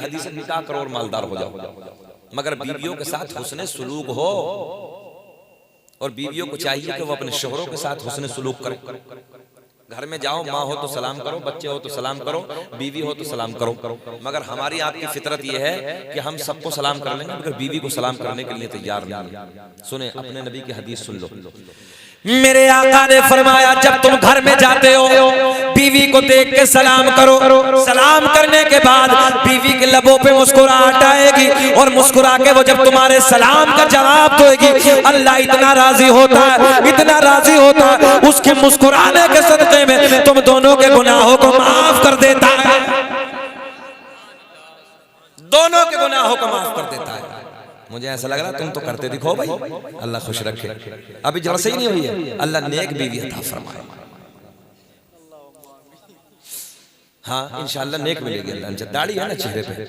हदीस है निकाह करो और मालदार हो जाओ, मगर बीवियों के साथ हुस्न सुलूक हो। और बीवियों को चाहिए कि वो अपने शोहरों के साथ हुस्न सुलूक करें। घर में जाओ, माँ हो तो सलाम करो, बच्चे हो तो सलाम करो, बीवी हो तो सलाम करो, मगर हमारी आपकी फितरत ये है कि हम सबको सलाम कर लेंगे मगर बीवी को सलाम करने के लिए तैयार नहीं है। सुने अपने नबी की हदीस सुन लो। मेरे आका ने फरमाया जब तुम घर में जाते हो बीवी को देख के सलाम करो, सलाम करने के बाद बीवी के लबों पे मुस्कुराहट आएगी और मुस्कुरा के वो जब तुम्हारे सलाम का जवाब देगी, अल्लाह इतना राजी होता है, इतना राजी होता है, उसके मुस्कुराने के सदक़े में तुम दोनों के गुनाहों को माफ कर देता है, दोनों के गुनाहों को माफ कर देता है। मुझे ऐसा लग रहा तुम तो करते दिखो भाई, अल्लाह खुश रखे। अभी जड़ से ही नहीं हुई है, अल्लाह नेक बीवी अता फरमाए। हाँ इंशाअल्लाह नेक मिलेगी अल्लाह। दाढ़ी है ना चेहरे पे,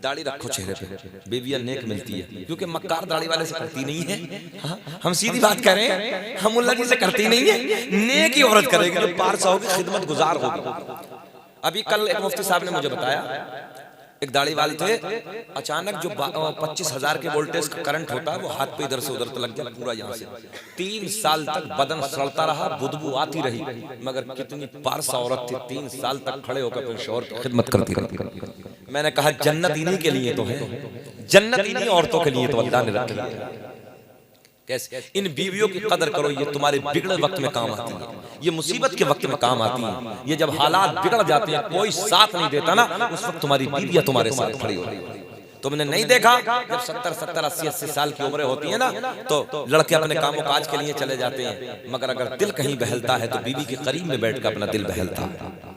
दाढ़ी रखो चेहरे पे, बीवियां नेक मिलती है, क्योंकि मक्कार दाढ़ी वाले से करती नहीं है। हाँ? हम सीधी बात करें, हम मुल्ला जी से करती नहीं है, नेक ही औरत करेगी जो पारसा होगी, खिदमत गुजार होगी। अभी कल एक मुफ्ती साहब ने मुझे बताया, एक दाढ़ी वाले थे, अचानक जो 25,000 के वोल्टेज का करंट होता है वो हाथ पे इधर से उधर तो लग गया पूरा यहाँ से। 3 साल तक बदन सड़ता रहा, बुदबू आती रही, मगर कितनी पारसा औरत थी, 3 साल तक खड़े होकर अपने शौहर की खिदमत करती रही। मैंने कहा जन्नत इन्हीं के लिए तो है, जन्नत इन्हीं औरतों के लिए तो अल्लाह ने रखी है। कैसे? इन बीवियों की कदर करो, ये तुम्हारे बिगड़े वक्त में काम आती है, ये मुसीबत के वक्त में काम आती है। ये जब हालात बिगड़ जाते हैं, कोई साथ नहीं देता ना, उस वक्त तुम्हारी बीवियां तुम्हारे साथ खड़ी हो रही है। तुमने नहीं देखा जब 70, 80 साल की उम्रें होती है ना, तो लड़के अपने कामों काज के लिए चले जाते हैं, मगर अगर दिल कहीं बहलता है तो बीवी के करीब में बैठकर अपना दिल बहलता है।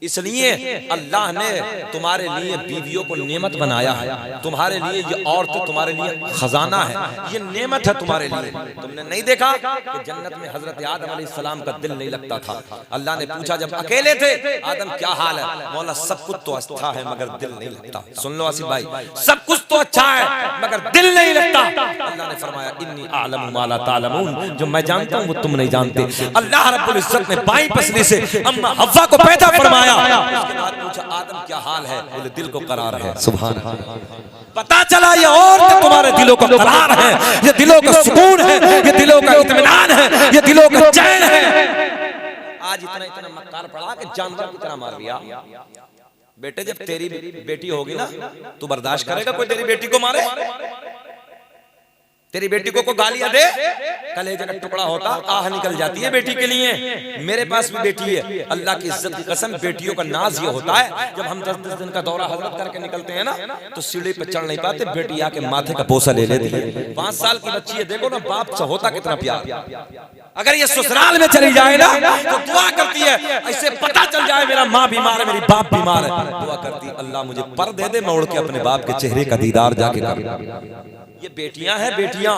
इसलिए अल्लाह ने तुम्हारे लिए बीवियों को नेमत बनाया है, तुम्हारे लिए ये औरतें तुम्हारे लिए खजाना है, ये नेमत है तुम्हारे लिए। तुमने नहीं देखा कि जन्नत में हजरत आदम अलैहिस्सलाम का दिल नहीं लगता था। अल्लाह ने पूछा जब अकेले थे, आदम क्या हाल है? मौला सब कुछ तो अच्छा है मगर दिल नहीं लगता। सुन लो आसिफ भाई, सब कुछ तो अच्छा है मगर दिल नहीं लगता। अल्लाह ने फरमाया इन्नी आलमु मा ला तालमून, जो मैं जानता हूँ वो तुम नहीं जानते। अल्लाह रब्बुल इज्जत ने बाईं पसली से अम्मा हव्वा को पैदा फरमाया। उसके बाद पूछा आदम क्या हाल है? बोले दिल को करार है। सुभान अल्लाह। पता चला ये औरतें तुम्हारे दिलों को करार है, ये दिलों का सुकून है, ये दिलों का इत्मीनान है, ये दिलों का चैन है। आज इतना इतना मक्कार पड़ा कि जानवर की तरह मार दिया। बेटे जब तेरी बेटी होगी ना, तू बर्दाश्त करेगा कोई तेरी बेटी को मारे? तेरी बेटी को गालियां दे, कलेजे का टुकड़ा होता, आह निकल जाती है बेटी के लिए। मेरे पास भी बेटी है, अल्लाह की इज्जत की कसम, बेटियों का नाज ये होता है जब हम 10 दिन का दौरा हजरत करके निकलते हैं ना, तो सीढ़ी पे चढ़ नहीं पाते, बेटी आके माथे का बोसा ले लेती है। 5 साल की बच्ची है, देखो ना बाप से होता कितना प्यार। अगर ये ससुराल में चली जाए ना तो दुआ करती है, ऐसे पता चल जाए मेरा माँ बीमार है, मेरी बाप बीमार है, दुआ करती है अल्लाह मुझे पर दे दे, मैं उड़ के अपने बाप के चेहरे का दीदार जाके कर। ये बेटियां हैं बेटियां,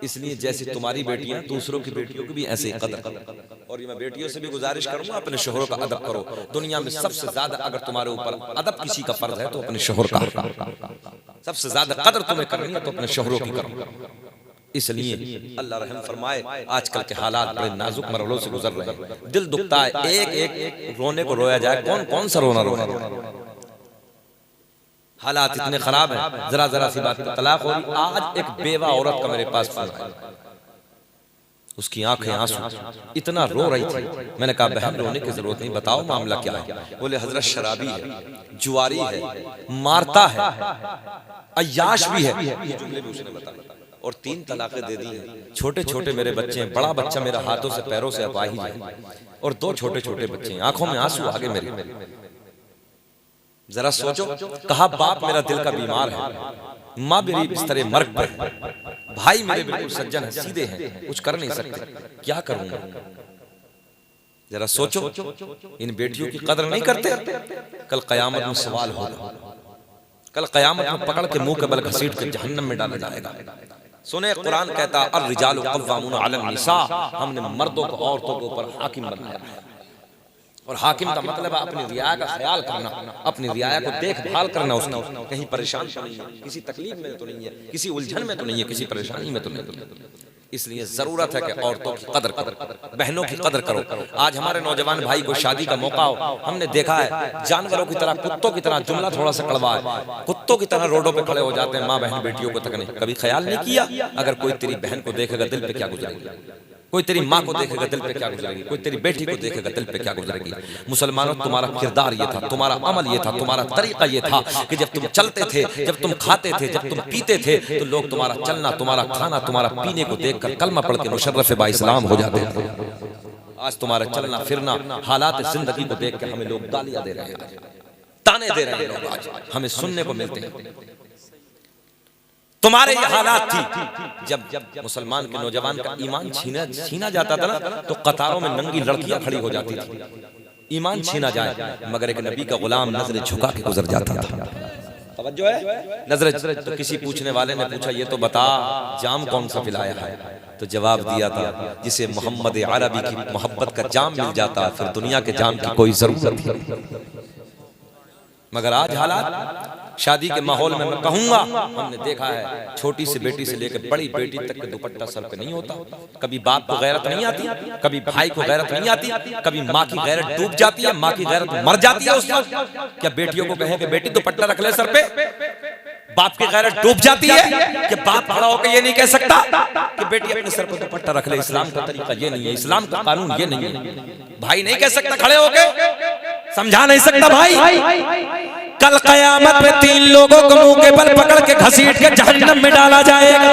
इसलिए जैसे तुम्हारी बेटियां दूसरों की बेटियों की भी ऐसे कदर। और ये मैं बेटियों से भी गुजारिश करूंगा अपने शोहरों का अदब करो। दुनिया में सबसे ज्यादा अगर तुम्हारे ऊपर अदब किसी का फर्ज है तो अपने शोहर का। सबसे ज्यादा कदर तुम्हें करनी है तो अपने शोहरों की करो। इसलिए अल्लाह रहम फरमाए, आजकल के हालात बड़े नाजुक मरहलों से गुजर रहे हैं, दिल दुखता है, एक एक रोने को रोया जाए, कौन कौन सा रोना रोना। हालात इतने खराब हैं, जरा जरा सी बात तलाक हो रही। आज एक बेवा औरत का मेरे पास फोन आया, उसकी आंखें आंसू, इतना रो रही थी। मैंने कहा बहन रोने की जरूरत नहीं, बताओ मामला क्या है? बोले हजरत शराबी है, जुआरी है, मारता है, अय्याश भी है, ये जुमले भी उसने बताया, और 3 तलाकें दे दी हैं। छोटे छोटे मेरे बच्चे हैं, बड़ा बच्चा मेरा हाथों से पैरों से अपाहिज है, और 2 छोटे छोटे बच्चे हैं, आंखों में आंसू आगे मेरे। जरा सोचो, कहा बाप मेरा दिल का बीमार है, माँ मेरी बिस्तर मर्ग पर है, भाई मेरे बिल्कुल सज्जन है, सीधे हैं, कुछ कर नहीं सकते, क्या करूंगा? जरा सोचो, इन बेटियों की कदर नहीं करते। कल कयामत में सवाल होगा, कल कयामत में पकड़ के मुंह के बल घसीट के जहन्नम में डाला जाएगा। सुने कुरान कहता अर्रिजालु क़व्वामून अलन निसा, हमने मर्दों को औरतों के ऊपर हाकिम बनाया है। और हाकिम का मतलब है अपनी रियाया का ख्याल करना, अपनी रियाया को देखभाल करना, उसकी कहीं परेशान तो नहीं है, किसी तकलीफ में तो नहीं है, किसी उलझन में तो नहीं है, किसी परेशानी में तो नहीं है। इसलिए जरूरत है कि औरतों की कदर करो, बहनों की कदर करो। आज हमारे नौजवान भाई को शादी का मौका हो, हमने देखा है जानवरों की तरह, कुत्तों की तरह, जुमला थोड़ा सा कड़वा है, कुत्तों की तरह रोडों पे खड़े हो जाते हैं माँ बहन बेटियों को तक नहीं। कभी ख्याल नहीं किया अगर कोई तेरी बहन को देखेगा दिल पे क्या गुजरेगी, कोई तेरी माँ को देखेगा दिल पे क्या गुजरेगी, कोई तेरी बेटी को देखेगा दिल पे क्या गुजरेगी। मुसलमानों, तुम्हारा किरदार ये था, तुम्हारा अमल ये था, तुम्हारा तरीका ये था कि जब तुम चलते थे, जब तुम खाते थे, जब तुम पीते थे, तो लोग तुम्हारा चलना, तुम्हारा खाना, तुम्हारा पीने को देखकर कलमा पढ़ के मुशर्रफ बा इस्लाम हो जाते थे। आज तुम्हारा चलना फिरना, हालात जिंदगी को देख के हमें लोग गालियां दे रहे हैं, ताने दे रहे हैं लोग, आज हमें सुनने को मिलते हैं। तुम्हारे ये हालात थी जब मुसलमान के नौजवान का ईमान छीना जाता था ना, तो कतारों में नंगी लड़कियां खड़ी हो जाती थी, ईमान छीना जाए, मगर एक नबी का गुलाम नजर झुका के गुजर जाता था। तवज्जो है, नजर। तो किसी पूछने वाले ने पूछा, ये तो बता जाम कौन सा पिलाया है? तो जवाब दिया था, जिसे मोहम्मद अरबी की मोहब्बत का जाम मिल जाता फिर दुनिया के जाम की कोई जरूरत नहीं। मगर आज हालात, शादी के माहौल में मैं कहूंगा, हमने देखा है छोटी सी बेटी से लेकर बड़ी बेटी तक के दुपट्टा सर पे नहीं होता। कभी बाप को गैरत नहीं आती, कभी भाई को गैरत नहीं आती, कभी माँ की गैरत डूब जाती है, माँ की गैरत मर जाती है उस वक्त। क्या बेटियों को कहें कि बेटी दुपट्टा रख ले सर पे? बाप की गैरत डूब जाती है कि बाप खड़ा होकर ये नहीं कह सकता कि बेटी अपने सर पर दुपट्टा रख ले। इस्लाम का तरीका ये नहीं है, इस्लाम का कानून ये नहीं है। भाई नहीं कह सकता खड़े होके, समझा नहीं सकता भाई। कल कयामत में 3 लोगों को मुंह के बल पकड़ के घसीट के जहन्नम में डाला जाएगा।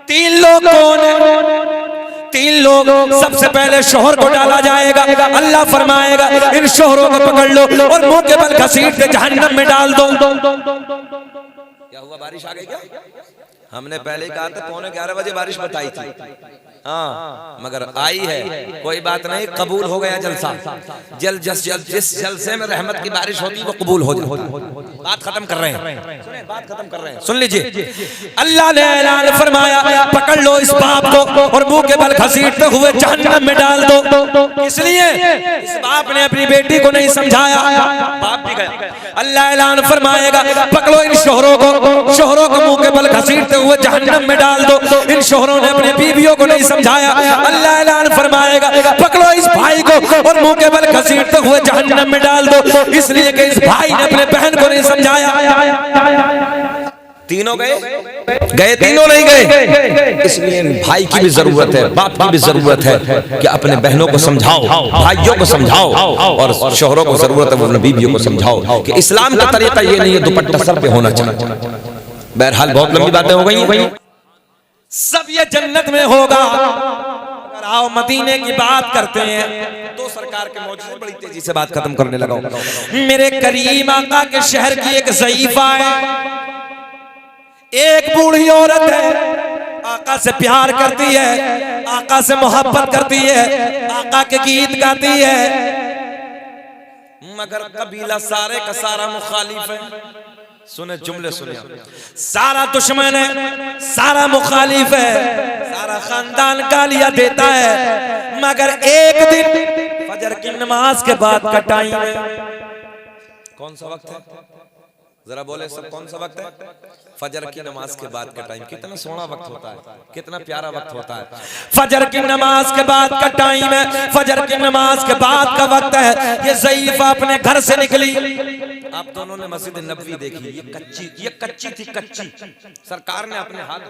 3 लोग कौन है? 3 लोग, सबसे पहले शोहर को डाला जाएगा। अल्लाह फरमाएगा इन शोहरों को पकड़ लो और मुंह के बल घसीट के जहन्नम में डाल दो। क्या हुआ, बारिश आ गई क्या? हमने पहले कहा था 11:15 बजे बारिश बताई थी, हाँ, मगर आई है, कोई बात नहीं, कबूल हो गया जलसा। जिस जलसे में रहमत की बारिश होती वो कबूल हो जाती। बात खत्म कर रहे हैं, बात खत्म कर रहे हैं, सुन लीजिए। अल्लाह ने ऐलान फरमाया, पकड़ लो इस बाप को और मुंह के बल घसीटते हुए जहन्नम में डाल दो। इसलिए इस बाप ने अपनी बेटी को नहीं समझाया, बाप भी गया। अल्लाह ऐलान फरमाएगा, पकड़ो इन शोहरों को मुंह के बल घसीटते हुए जहन्नम में डाल दो। इन शोहरों ने अपने बीवियों को नहीं समझाया। अल्लाह ऐलान फरमाएगा, पकड़ो इस भाई को और मुंह के बल घसीटते हुए जहन्नम में डाल दो, इसलिए कि इस भाई ने अपने बहन को नहीं समझाया। तीनों गए, तीनों नहीं गए। इसलिए भाई की भी जरूरत है, बाप की भी जरूरत है कि अपने बहनों को समझाओ, भाइयों को समझाओ, और शोहरों को जरूरत है अपने बीवियों को समझाओ कि इस्लाम का तरीका ये नहीं है दुपट्टा सर पे होना चाहिए। बहरहाल बहुत लंबी बातें हो गई, सब ये जन्नत में होगा। अगर आओ मदीने की बात करते हैं तो सरकार के मौजूद, बड़ी तेजी से बात खत्म करने लगा। मेरे करीम आका के शहर की एक ज़ईफा है, एक बूढ़ी औरत है, आका से प्यार करती है, आका से मोहब्बत करती है, आका के गीत गाती है, मगर कबीला सारे का सारा मुखालिफ है। सुने जुमले सुने, सारा दुश्मन है, सारा मुखालिफ है, सारा खानदान गालियां देता है, मगर एक दिन फजर की नमाज के बाद का टाइम है। कौन सा वक्त है, जरा बोले सब, कौन सा वक्त है? फजर की नमाज के बाद का टाइम। कितना सोना वक्त होता है, कितना प्यारा वक्त होता है। फजर की नमाज के बाद का टाइम है, फजर की नमाज के बाद का वक्त है। ये ज़ईफा अपने घर से निकली। आप दोनों ने मस्जिद नबवी देखी, ये कच्ची थी, कच्ची। सरकार ने अपने हाथ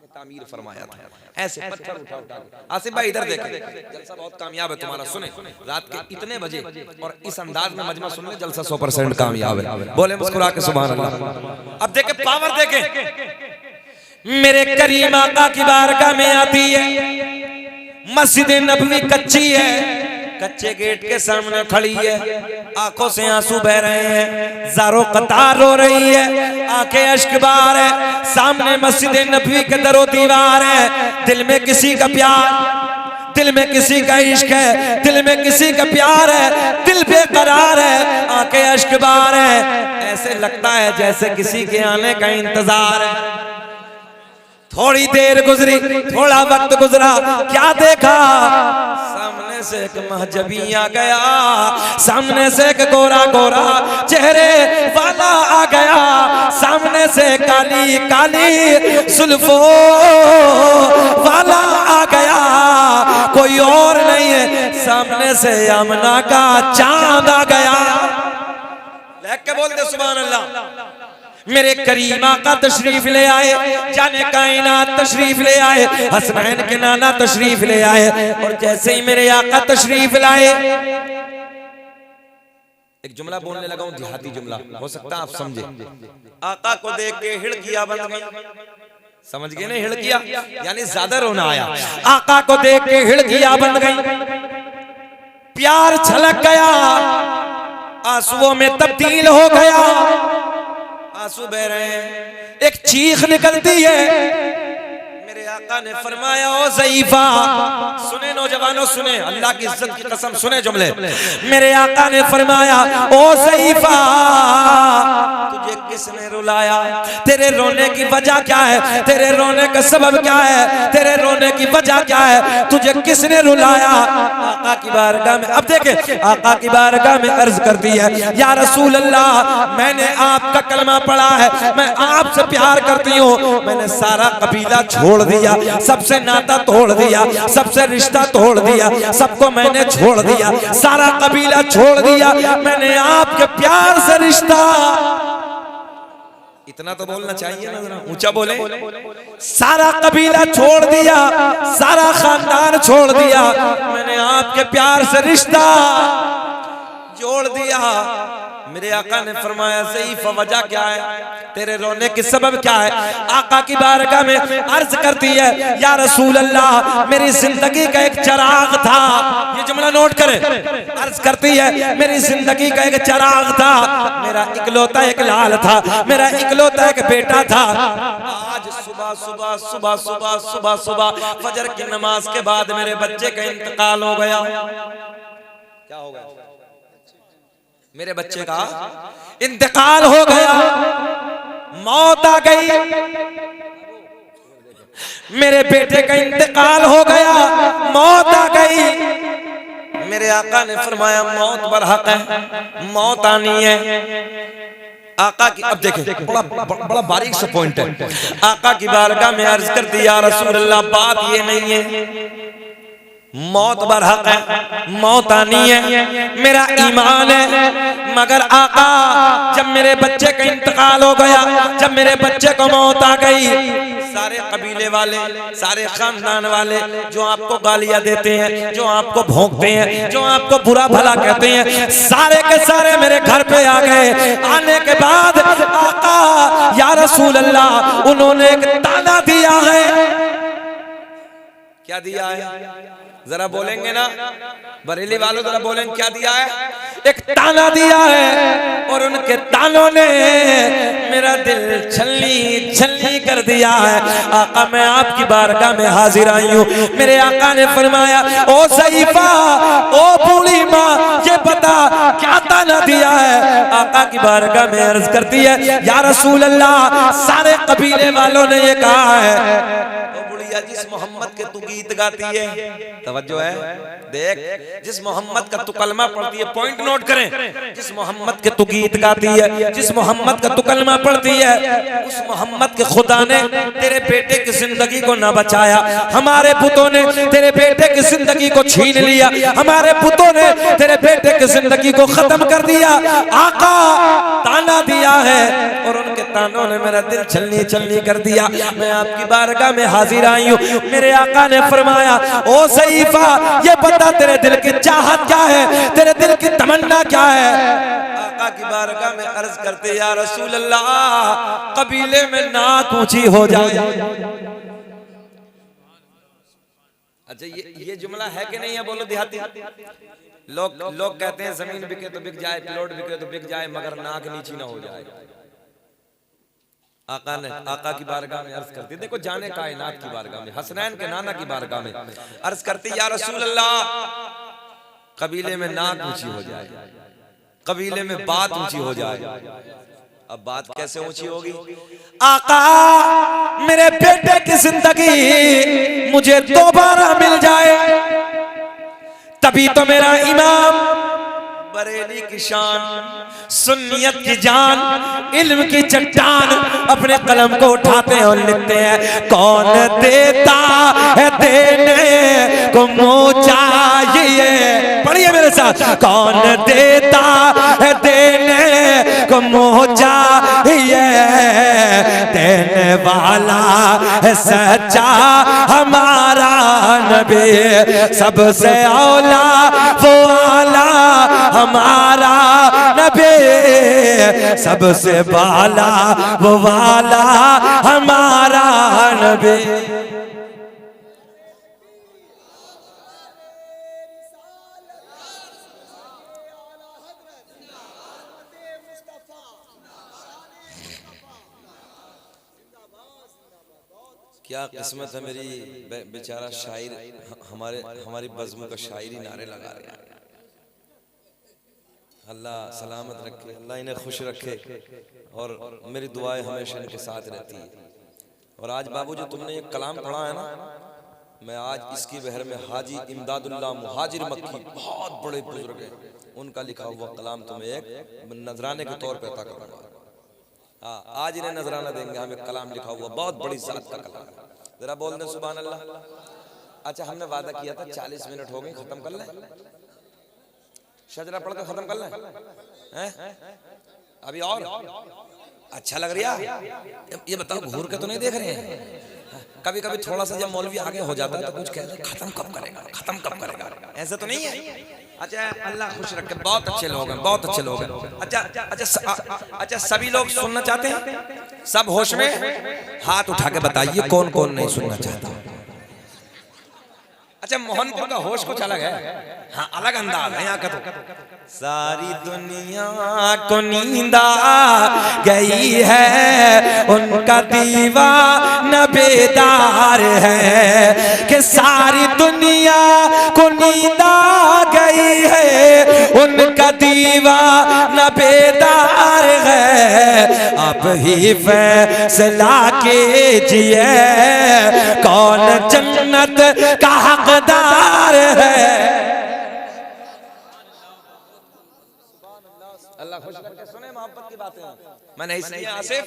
तामीर फरमाया था, ऐसे पत्थर उठा के। आसिफ भाई इधर देखें, जलसा बहुत कामयाब है तुम्हारा। सुने, रात के इतने बजे और इस अंदाज में मजमा सुन ले, जलसा 100% कामयाब है। बोले मुस्कुरा के सुभान अल्लाह। अब देखे पावर, देखें मेरे करीम आका की बारगाह में आती है। मस्जिद नबवी कच्ची है, कच्चे गेट के सामने खड़ी है, आंखों से आंसू बह रहे हैं, ज़ारो कतार रो रही है, आंखें अश्कबार है। सामने मस्जिद नबवी के दरो दीवार है, दिल में किसी का प्यार, दिल में किसी का इश्क है, दिल में किसी का प्यार है, दिल बेकरार है, आंखें अश्कबार है। ऐसे लगता है जैसे किसी के आने का इंतजार है। थोड़ी देर गुजरी, थोड़ा वक्त गुजरा, क्या देखा? सामने से एक महजबी आ गया, सामने से एक गोरा गोरा चेहरे वाला आ गया, सामने से काली काली जुल्फों वाला आ गया, कोई और नहीं है, सामने से यमुना का चांद आ गया। लेके के बोल दे सुभान अल्लाह। मेरे करीम आका तशरीफ ले आए, जाने कायनात तशरीफ ले आए, हसनैन के नाना तशरीफ ले आए, और जैसे ही मेरे आका तशरीफ लाए, एक जुमला बोलने लगा हूं, देहाती जुमला, हो सकता है आप समझे। आका को देख के हिड़कियां बन गई, समझ गए ना, हिड़कियां यानी ज्यादा रोना आया। आका को देख के हिड़कियां बन गई, प्यार छलक गया, आंसुओं में तब्दील हो गया, आंसू बह रहे हैं, एक चीख निकलती है। मेरे आका ने फरमाया, ओ ज़ईफा, सुने नौजवानों सुने, अल्लाह की इज्जत की कसम सुने जुमले। मेरे आका ने फरमाया, ओ ज़ईफा, तुझे किसने रुलाया, तेरे रोने की वजह क्या है, तेरे रोने का सबब क्या है, तेरे रोने की वजह क्या है, तुझे किसने रुलाया। आका की बारगाह में, अब देखे, आका की बारगाह में अर्ज करती है, या रसूल अल्लाह, मैंने आपका कलमा पढ़ा है, मैं आपसे प्यार करती हूँ, मैंने सारा कबीला छोड़ दिया, सबसे नाता तोड़ दिया, सबसे रिश्ता तोड़ दिया, सबको मैंने छोड़ दिया, सारा कबीला छोड़ दिया, मैंने आपके प्यार से रिश्ता। इतना तो बोलना चाहिए ना, जरा ऊंचा बोले। सारा कबीला छोड़ दिया, सारा खानदान छोड़ दिया, मैंने आपके प्यार से रिश्ता जोड़ दिया। मेरे आका ने फरमाया, ज़ईफ़ा वजह क्या है, तेरे रोने की सबब क्या है। आका की बारगाह में अर्ज करती है, या रसूल अल्लाह, मेरी जिंदगी का एक चिराग था, ये जुमला नोट करें, अर्ज करती है, मेरी जिंदगी का एक चिराग था, मेरा इकलौता एक लाल था, मेरा इकलौता एक बेटा था। आज सुबह सुबह सुबह सुबह सुबह सुबह फजर की नमाज के बाद मेरे बच्चे का इंतकाल हो गया। क्या हो गया? मेरे बच्चे का इंतकाल हो गया, मौत आ गई, मेरे बेटे का इंतकाल हो गया, मौत आ गई। मेरे आका ने फरमाया, मौत बरहक है, मौत आनी है। आका की, अब देखें, बड़ा बारीक सा पॉइंट है। आका की बारगाह में अर्ज कर दिया, या रसूल अल्लाह, बात ये नहीं है, मौत बरहक है, मौत आनी है, मेरा ईमान है, मगर आका, जब मेरे बच्चे का इंतकाल हो गया, जब मेरे बच्चे को मौत आ गई, सारे कबीले वाले, सारे खानदान वाले जो आपको गालियां देते हैं, जो आपको भोंकते हैं, जो आपको बुरा भला कहते हैं, सारे के सारे मेरे घर पे आ गए। आने के बाद आका, या रसूल अल्लाह, उन्होंने एक ताना दिया है। क्या दिया है? जरा बोलेंगे ना बरेली वालों, जरा बोलेंगे क्या दिया है? एक ताना दिया है, और उनके तानों ने मेरा दिल छलनी छलनी कर दिया है। आका, मैं आपकी बारगाह में हाजिर आई हूँ। मेरे आका ने फरमाया, ओ ज़ईफ़ा, ओ बूढ़ी माँ, ये बता क्या ताना दिया है। आका की बारगाह में अर्ज करती है, या रसूल अल्लाह, सारे कबीले वालों ने ये कहा है, जिस मोहम्मद के तू गीत गाती है, तवज्जो है, देख, जिस मोहम्मद का तू कलमा पढ़ती है, पॉइंट नोट करें, जिस मोहम्मद के तू गीत गाती है, जिस मोहम्मद का तू कलमा पढ़ती है, उस मोहम्मद के खुदा ने तेरे बेटे की जिंदगी को ना बचाया, हमारे पुतों ने तेरे बेटे की जिंदगी को छीन लिया, हमारे पुतों ने तेरे बेटे की जिंदगी को खत्म कर दिया। आका, ताना दिया है, और उनके तानों ने मेरा दिल छलनी छलनी कर दिया। मैं आपकी बारगाह में हाजिर आई हूँ। मेरे आका ने फरमाया, ओ ज़ईफ़ा, ये बता तेरे दिल की चाहत क्या है, तेरे दिल की तमन्ना क्या है। आका की बारगाह में अर्ज करते, या रसूल अल्लाह, कबीले में नाक ऊंची हो जाए। अच्छा, ये जुमला है कि नहीं है? बोलो देहाती। लोग कहते हैं, जमीन बिके तो बिक जाए, प्लॉट बिके तो बिक जाए, मगर नाक नीची ना हो जाए। आका ने, आका की बारगाह में अर्ज करती, देखो, जाने कायनात की बारगाह में, हसनैन के नाना की बारगाह में अर्ज करती, या रसूल अल्लाह, कबीले में नाक ऊंची हो जाए, कबीले में बात ऊंची हो जाए। अब बात कैसे ऊंची होगी? आका, मेरे बेटे की जिंदगी मुझे दोबारा मिल जाए, तभी तो मेरा इमाम बरेली की शान, सुन्नियत की जान, इल्म की चट्टान, अपने कलम को उठाते हैं और लिखते हैं, कौन देता है देने को मुँह चाहिए। पढ़िए मेरे साथ, कौन देता है देने को मुँह चाहिए, देने वाला है सच्चा हमारा नबी, सबसे औला वो आला हमारा नबी, सबसे बाला वो वाला हमारा नबी। क्या किस्मत है मेरी, बेचारा शायर हमारी बज़्म का शायरी नारे लगा रहे हैं। अल्लाह सलामत रखे, अल्लाह इन्हें खुश रखे और मेरी दुआएं हमेशा इनके साथ रहती है। और आज बाबू जो तुमने ये कलाम पढ़ा है ना, मैं आज इसकी बहर में हाजी इमदादुल्लाह मुहाजिर मक्की, बहुत बड़े बुजुर्ग हैं, उनका लिखा हुआ कलाम तुम्हें एक नजराने के तौर पे अता करूंगा। हाँ, आज इन्हें नजराना देंगे, हमें कलाम लिखा हुआ, बहुत बड़ी जात का कलाम। जरा बोल दे सुभान अल्लाह। अच्छा, हमने वादा किया था 40 मिनट हो गए, खत्म कर लें, शजरा पढ़ कर खत्म कर लें हैं? अभी और अच्छा लग रहा है? ये बताओ, घूर के तो नहीं देख रहे हैं? कभी कभी थोड़ा सा जब मौलवी आगे हो जाता है तो कुछ कहते हैं खत्म कब करेगा, खत्म कब करेगा, ऐसा तो नहीं है। अच्छा, अल्लाह खुश रखे, बहुत अच्छे लोग हैं, बहुत अच्छे लोग हैं। अच्छा, सभी लोग सुनना चाहते हैं? सब होश में हाथ उठा के बताइए कौन कौन नहीं सुनना चाहता। अच्छा, मोहनपुर का होश कुछ अलग है, हाँ अलग अंदाज है यहाँ का। तो सारी दुनिया को नींद आ गई है, उनका दीवाना बेदार है, कि सारी दुनिया को नींद आ गई है, उनका दीवाना बेदार है। अब ही फैसला कीजिए कौन जन्नत का हकदार है। अल्लाह खुश करके सुने मोहब्बत की बातें। मैंने इसलिए आसिफ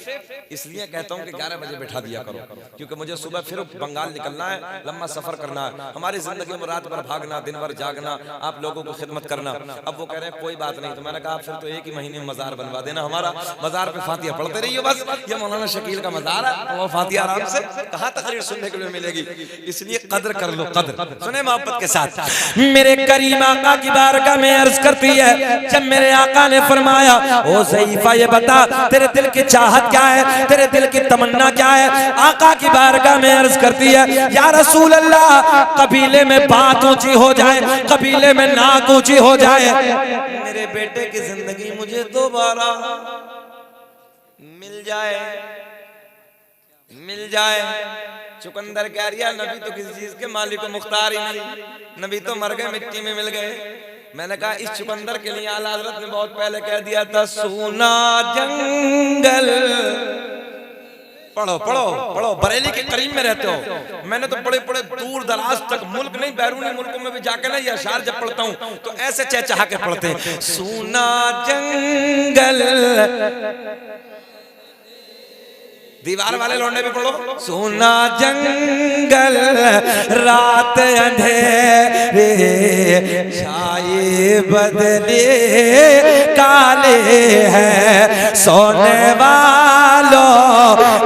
इसलिए कहता हूँ कि 11 बजे बैठा दिया करो, क्योंकि मुझे सुबह फिर बंगाल निकलना है, लंबा सफर करना है। हमारी जिंदगी में रात भर भागना, दिन भर जागना, आप लोगों को खिदमत करना। अब वो कह रहे हैं कोई बात नहीं, तो मैंने कहा फिर तो एक ही महीने में मजार बनवा देना हमारा, मजार पे फातिहा पढ़ते रहिए बस। ये मौलाना शकील का मजार है, तो वो फातिहा आराम से कहाँ तकरीर सुनने के लिए मिलेगी, इसलिए कदर कर लो, कदर सुने मोहब्बत के साथ। मेरे करीम आका की बारगाह में अर्ज करती है, जब मेरे आका ने फरमाया, ओ ज़ईफ़ा ये बता तेरे दिल की चाहत क्या है, तेरे दिल की तमन्ना क्या है। आका की बारगाह में अर्ज करती है, या रसूल अल्लाह, कबीले में बात ऊंची हो जाए, कबीले में नाक ऊंची हो जाए, मेरे बेटे की जिंदगी मुझे दोबारा मिल जाए, मिल जाए। चुकंदर कह रही है, नबी तो किसी चीज के मालिक मुख्तार ही नहीं, नबी तो मर गए, मिट्टी में मिल गए। मैंने कहा इस चुकंदर के लिए आला हज़रत ने बहुत पहले कह दिया था, सूना जंगल। पढ़ो पढ़ो पढ़ो, बरेली के करीब में रहते हो, मैंने तो बड़े बड़े दूर दराज तक मुल्क नहीं, बैरूनी मुल्कों में भी जाके ना ये अशार जब पढ़ता हूँ तो ऐसे चहचहा के पढ़ते हैं, सूना जंगल। दीवार वाले लौंडे भी पढ़ो, सोना जंगल रात अंधेरे छाए बदले काले हैं, सोने वालों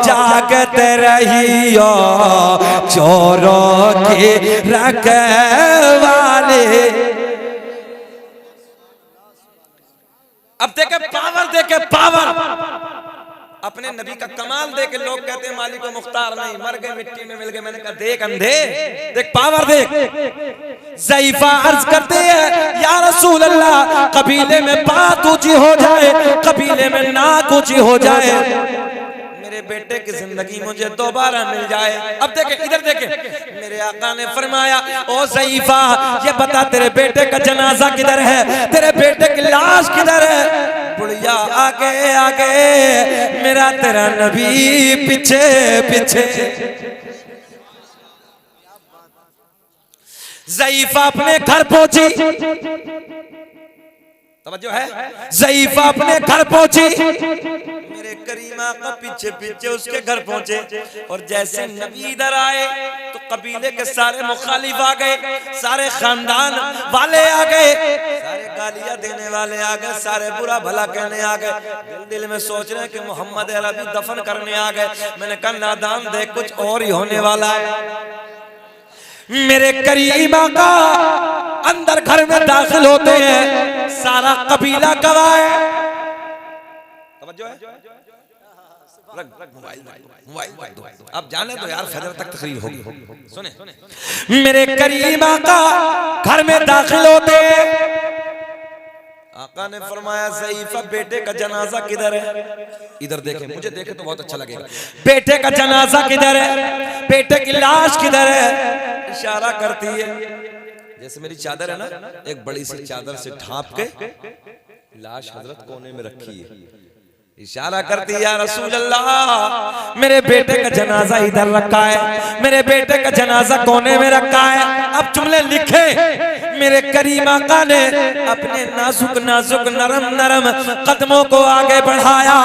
जागते रहियो चोरों के रखवाले। अब देखे पावर, देखे पावर, अपने नबी का कमाल देख के लोग कहते हैं मालिक को मुख्तार नहीं, मर गए, मिट्टी में मिल गए। मैंने कहा देख अंधे, देख पावर देख। ज़ईफ़ा अर्ज करते हैं, या रसूल अल्लाह, कबीले में बात ऊंची हो जाए, कबीले में नाक ऊंची हो जाए, मेरे बेटे की जिंदगी मुझे दोबारा मिल जाए। अब देखे, इधर देखे, मेरे आका ने फरमाया, ओ ज़ईफ़ा ये बता तेरे बेटे का जनाजा किधर है, तेरे बेटे की लाश किधर है। बुढ़िया आगे आगे, मेरा तेरा नबी पीछे पीछे। ज़ईफ़ा अपने घर पहुंची, तवज्जो है। ज़ईफ़ा अपने घर पहुंची, मेरे करीमा का पीछे पीछे उसके घर पहुंचे, और जैसे नबी इधर आए तो कबीले के सारे मुखालिफ आ गए, सारे खानदान वाले आ गए, सारे गालियां देने वाले आ गए, सारे बुरा भला कहने आ गए। दिल दिल में सोच रहे हैं कि मोहम्मद अरबी दफन करने आ गए। मैंने कहा नादान देख, कुछ और ही होने वाला है। मेरे करीमा का अंदर घर में दाखिल होते हैं, सारा कबीला गवाह है। तवज्जो है। आप जाने तो यार फजर तक तकरीर होगी। सुने, मेरे करीमा का घर में दाखिल होते हैं। आका ने फरमाया ज़ईफ़ा बेटे का जनाजा किधर है? इधर देखें, मुझे देखे तो बहुत अच्छा लगेगा। बेटे का जनाजा किधर है? बेटे की लाश किधर है? इशारा करती है, जैसे मेरी चादर है ना, एक बड़ी सी चादर से ढांप के लाश हजरत कोने में रखी है। इशारा करती है, या रसूल अल्लाह मेरे बेटे का जनाजा इधर रखा है, मेरे बेटे का जनाजा कोने में रखा है। अब जुमले लिखे। मेरे करीम आका ने अपने नाजुक नाजुक नरम नरम कदमों को आगे बढ़ाया।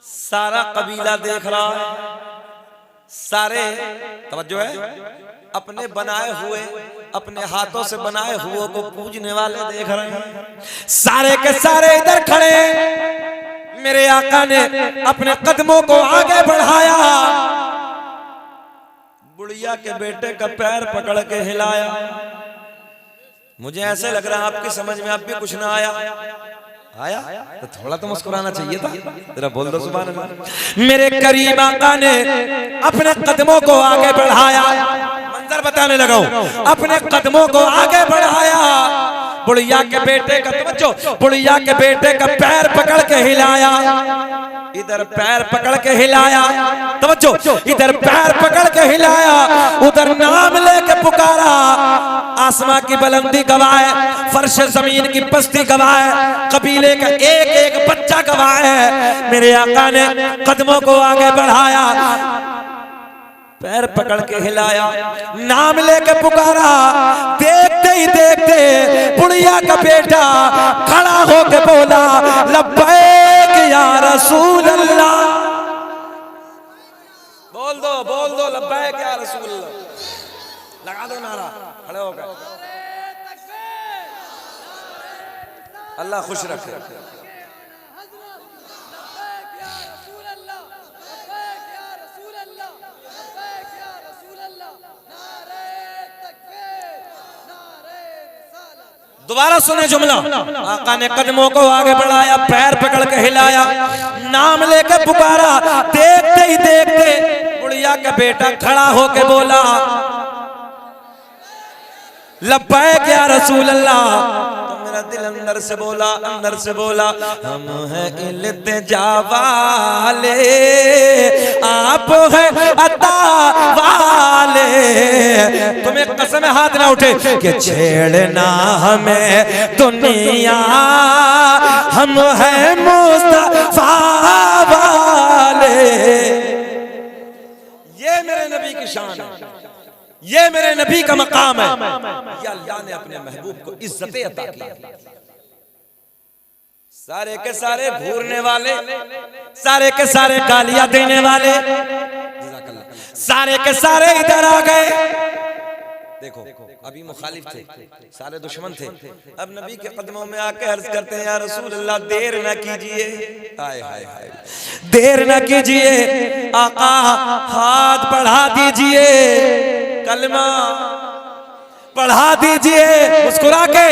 सारा कबीला देख रहा है, सारे तवज्जो है, अपने बनाए हुए, अपने हाथों से बनाए हुए को पूजने वाले देख रहे हैं। सारे के सारे इधर खड़े। मेरे आका ने अपने कदमों को आगे बढ़ाया, बुढ़िया के बेटे का पैर पकड़ के हिलाया। मुझे ऐसे लग रहा है आपकी समझ में अब भी कुछ ना आया। आया तो थोड़ा तो मुस्कुराना चाहिए था। जरा बोल दो सुभान अल्लाह। मेरे करीम आका ने अपने कदमों को आगे बढ़ाया, मंजर बताने लगा हूं, अपने कदमों को आगे बढ़ाया। बुढ़िया के बेटे का तवज्जो, बुढ़िया के बेटे का पैर पकड़ के हिलाया, इधर पैर पकड़ के हिलाया, तवज्जो, इधर पैर पकड़ के हिलाया, उधर नाम लेके पुकारा। आसमां की बुलंदी गवाह है, फर्श जमीन की पस्ती गवाह है, कबीले का एक एक बच्चा गवाह है। मेरे आका ने कदमों को आगे बढ़ाया, पैर पकड़ के हिलाया, नाम लेके पुकारा। देखते ही देखते बुढ़िया का बेटा खड़ा होके बोला, लब्बैक या रसूल अल्लाह। बोल दो लब्बैक या रसूल अल्लाह, लगा दो नारा, खड़े हो गए। अल्लाह खुश रखे। दोबारा सुने जुमला। आका ने कदमों को आगे बढ़ाया, पैर पकड़ के हिलाया, नाम लेकर पुकारा। देखते ही देखते बुढ़िया का बेटा खड़ा होके बोला, लब्बैक या रसूल अल्लाह। तो मेरा दिल अंदर से बोला, हम हैं इल्तिजा वाले, आप हैं अता वाले। तुम्हें कसम हाथ ना उठे कि छेड़ना हमें दुनिया, हम हैं मुस्तफा वाले। ये मेरे नबी की शान है, ये मेरे नबी का मकाम है। ये अल्लाह ने अपने महबूब को इज्जत अता की। सारे के सारे घूरने वाले, सारे के सारे गालियां देने वाले, सारे के सारे इधर आ गए। देखो अभी मुखालिफ थे, सारे दुश्मन थे, अब नबी के कदमों में आके अर्ज करते हैं, या रसूल अल्लाह देर न कीजिए, हाय हाय हाय, देर न कीजिए, आका हाथ बढ़ा दीजिए, कलमा पढ़ा दीजिए। मुस्कुरा के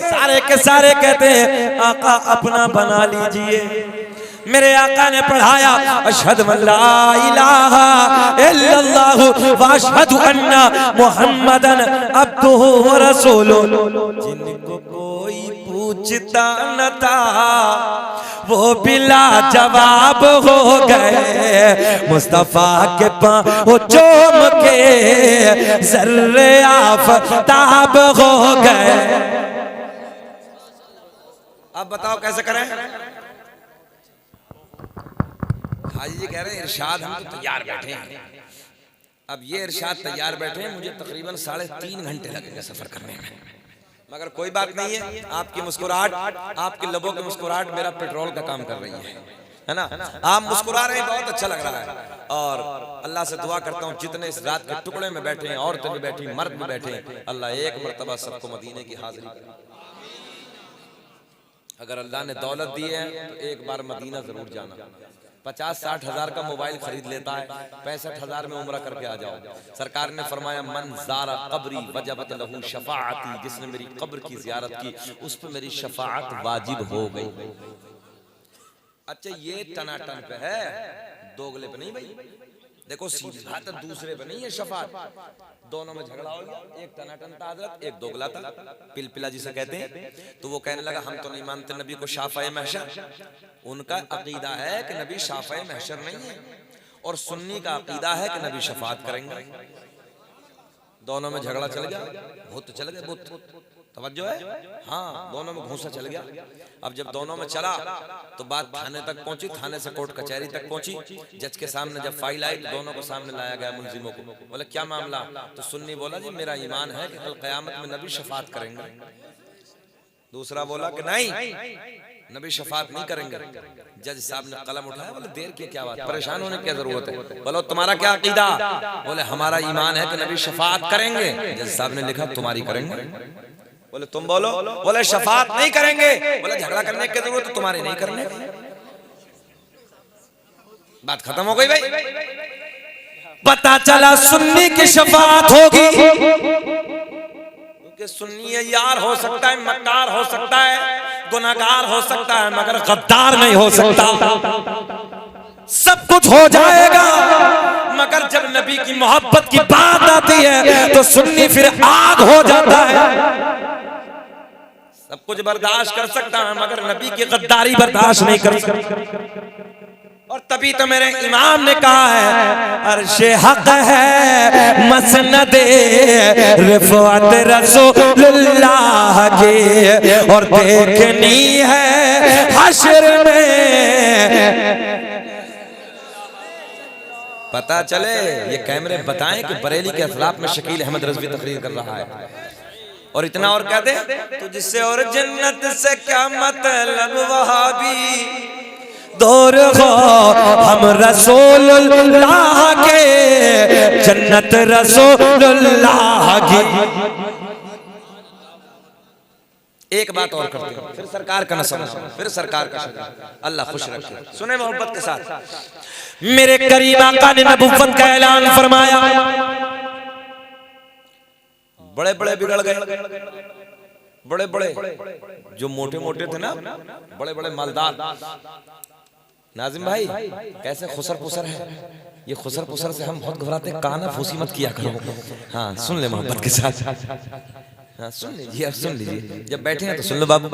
सारे के सारे कहते हैं, आका अपना बना लीजिए। मेरे आका ने पढ़ाया, अशहदु अल्ला इलाहा इल्लल्लाहु व अशहदु अन्ना मुहम्मदन अब्दुहु व रसूलुहु। जिनको कोई पूछता न था वो बिला जवाब हो गए, मुस्तफा के पांव चूम के ज़र्रे आफताब हो गए। अब बताओ कैसे करें? हाजी जी कह रहे हैं इरशाद हम तो तैयार बैठे हैं। अब ये इरशाद तैयार बैठे हैं, मुझे तकरीबन 3.5 घंटे लगेंगे सफर करने में। मगर कोई बात नहीं है, आपकी मुस्कुराहट, आपके लबों की मुस्कुराहट मेरा पेट्रोल का काम कर रही है ना। आप मुस्कुरा रहे हैं, बहुत अच्छा लग रहा है। और अल्लाह से दुआ करता हूँ जितने इस रात के टुकड़े में बैठे हैं, औरतें भी बैठी, मर्द भी बैठे हैं, अल्लाह एक मर्तबा सबको मदीने की हाजिरी करे। अगर अल्लाह ने दौलत दी है तो एक बार मदीना जरूर जाना। 50-60 हजार का मोबाइल खरीद लेता है, 65 हजार में उम्रा करके आ जाओ। सरकार ने फरमाया मन ज़ारा कब्री वजबत लहू शफाअती, जिसने मेरी कब्र की जियारत की उस पर मेरी शफाअत वाजिब हो गई। अच्छा ये टनाटन पे है, दोगले पे नहीं भाई। देखो सीधी बात है, दूसरे पे नहीं है शफाअत। दोनों में झगड़ा हो गया, एक टनाटन था हजरत, एक दोगला था, पिलपिला जिसे कहते हैं। तो वो कहने लगा हम तो नहीं मानते नबी को शाफ़ाए महशर। उनका अकीदा है कि नबी शाफ़ाए महशर नहीं है, और सुन्नी का अकीदा है कि नबी शफाअत करेंगे। दोनों में झगड़ा चल गया, भूत चल गए, भूत तवज्जो है, हाँ दोनों में घूंसा चल गया। अब जब दोनों में चला तो बात थाने तक पहुंची, थाने से कोर्ट कचहरी तक पहुंची। जज के सामने जब फाइल आई तो दोनों को सामने लाया गया, मुलजिमों को। बोले क्या मामला? तो सुन्नी बोला जी मेरा ईमान है कि कल क़यामत में नबी शफाअत करेंगे। दूसरा बोला कि नहीं, नबी शफाअत नहीं करेंगे। जज साहब ने कलम उठाया, बोले देर की क्या बात, परेशान होने की क्या जरूरत है? बोलो तुम्हारा क्या अकीदा? बोले हमारा ईमान है कि नबी शफाअत करेंगे। जज साहब ने लिखा तुम्हारी करेंगे। बोले तुम बोलो। बोले शफाअत नहीं करेंगे। बोले झगड़ा करने की जरूरत है तुम्हारी नहीं करने। बात खत्म हो गई भाई। पता चला सुन्नी की शफाअत होगी, क्योंकि सुन्नी यार हो सकता है, मक्कार हो सकता है, गुनाहगार हो सकता है, मगर गद्दार नहीं हो सकता। सब कुछ हो जाएगा, मगर जब नबी की मोहब्बत की बात आती है तो सुन्नी फिर आग हो जाता है। सब कुछ बर्दाश्त कर सकता है, मगर नबी की गद्दारी बर्दाश्त नहीं कर सकता। और तभी तो मेरे इमाम ने कहा है अर्शे हक है मसनदे रिफ़अत रसूलुल्लाह की, और देखनी है हश्र में। पता चले ये कैमरे बताएं कि बरेली के खिलाफ में शकील अहमद रज़वी तकरीर कर रहा है। और इतना और कह दे तो जिससे और जन्नत से क्या मतलब वहाबी दूर हो हम रसूलुल्लाह के, जन्नत रसूलुल्लाह की। एक बात और करते हैं, फिर सरकार का नसब, फिर सरकार का शक्र। अल्लाह खुश रखे। सुने मोहब्बत के साथ, मेरे करीम आका ने नबुव्वत का ऐलान फरमाया। बड़े बड़े बिगड़ गए, बड़े बड़े जो मोटे मोटे थे ना, बड़े बड़े मालदार। नाजिम भाई कैसे खुसर पुसर है, ये खुसर पुसर से हम बहुत घबराते हैं। काना फूसी मत किया करो। हाँ सुन ले मोहब्बत के साथ, हाँ सुन लीजिए, अब सुन लीजिए, जब बैठे हैं तो सुन लो बाबू।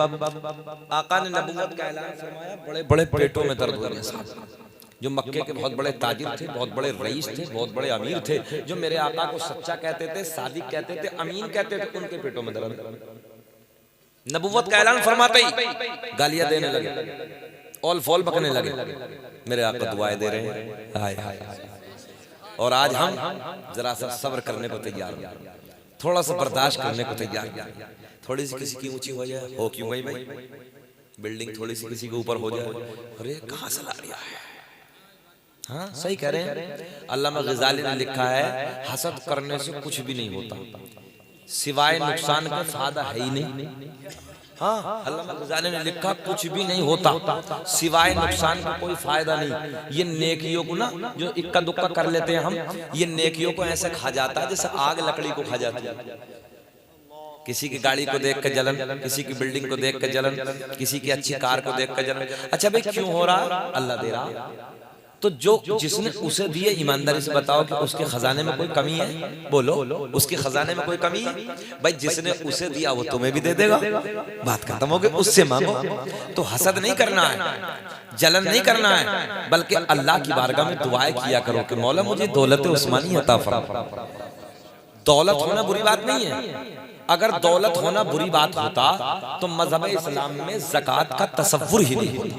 आका ने नबुव्वत का ऐलान फरमाया, बड़े बड़े पेटों में दर्द हो रहे हैं। जो मक्के के बहुत बड़े ताजिर थे, बहुत बड़े रईस थे, बहुत बड़े अमीर थे, जो मेरे आका को सच्चा कहते थे, सादिक कहते थे, अमीन कहते थे, उनके पेटों में दर्द। नबुव्वत का ऐलान फरमाते ही गालियां देने लगे, ऑल फॉल बकने लगे। मेरे आका दुआएं दे रहे हैं, हाय हाय। और आज हम जरा सा सब्र करने को तैयार हैं, थोड़ा सा बर्दाश्त करने को तैयार हैं। थोड़ी सी किसी की ऊंची हो जाए, हो क्यों गई भाई, बिल्डिंग थोड़ी सी किसी के ऊपर हो जाए, अरे कहाँ से ला लिया है। हाँ सही कह रहे हैं। अल्लामा ग़ज़ाली ने लिखा है हसद करने से कुछ भी नहीं होता, सिवाय नुकसान का फायदा है ही नहीं। हाँ अल्लामा ग़ज़ाली ने लिखा कुछ भी नहीं होता सिवाय नुकसान का कोई फायदा नहीं। ये नेकियों को ना जो इक्का दुक्का कर लेते हैं हम, ये नेकियों को ऐसे खा जाता है जैसे आग लकड़ी को खा जाती है। किसी की गाड़ी को देख कर जलन, किसी की बिल्डिंग को देख कर जलन, किसी की अच्छी कार को देख कर जलन। अच्छा भाई क्यों हो रहा? अल्लाह दे रहा। तो जो जिसने उसे दिए, ईमानदारी से बताओ कि उसके खजाने में कोई कमी है? बोलो उसके खजाने में कोई कमी है? भाई जिसने उसे दिया वो तुम्हें भी दे देगा, बात खत्म हो गई। उससे मांगो। तो हसद नहीं करना है, जलन नहीं करना है, बल्कि अल्लाह की बारगाह में दुआएं किया करो कि मौला मुझे दौलत उस्मानी अता फरमा। दौलत होना बुरी बात नहीं है। अगर दौलत होना बुरी बात होता तो मज़हब इस्लाम में ज़कात का तसव्वुर ही नहीं होता।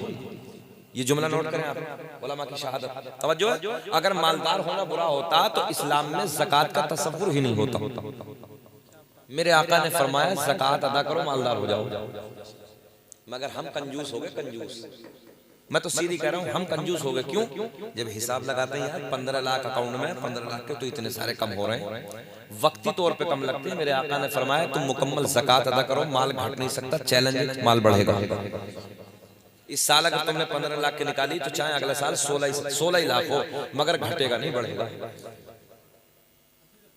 ये जुमला नोट करें आप, उलमा की शहादत, तवज्जो। अगर मालदार होना बुरा होता तो इस्लाम में ज़कात का तसव्वुर ही नहीं होता। मेरे आका ने फरमाया ज़कात अदा करो मालदार हो जाओ, मगर हम कंजूस हो गए, कंजूस। मैं तो सीधी कह रहा हूं, हम कंजूस हो गए। क्यों? जब हिसाब लगाते हैं यार 15 लाख अकाउंट में, 15 लाख के तो इतने सारे कम हो रहे हैं, वक्ती तौर पे कम लगते हैं। मेरे आका ने फरमाया तुम मुकम्मल ज़कात अदा करो, माल घट नहीं सकता, चैलेंज, माल बढ़ेगा। इस साल अगर तुमने 15 लाख की निकाली तो चाहे अगला साल 16 ही लाख हो, मगर घटेगा नहीं, बढ़ेगा।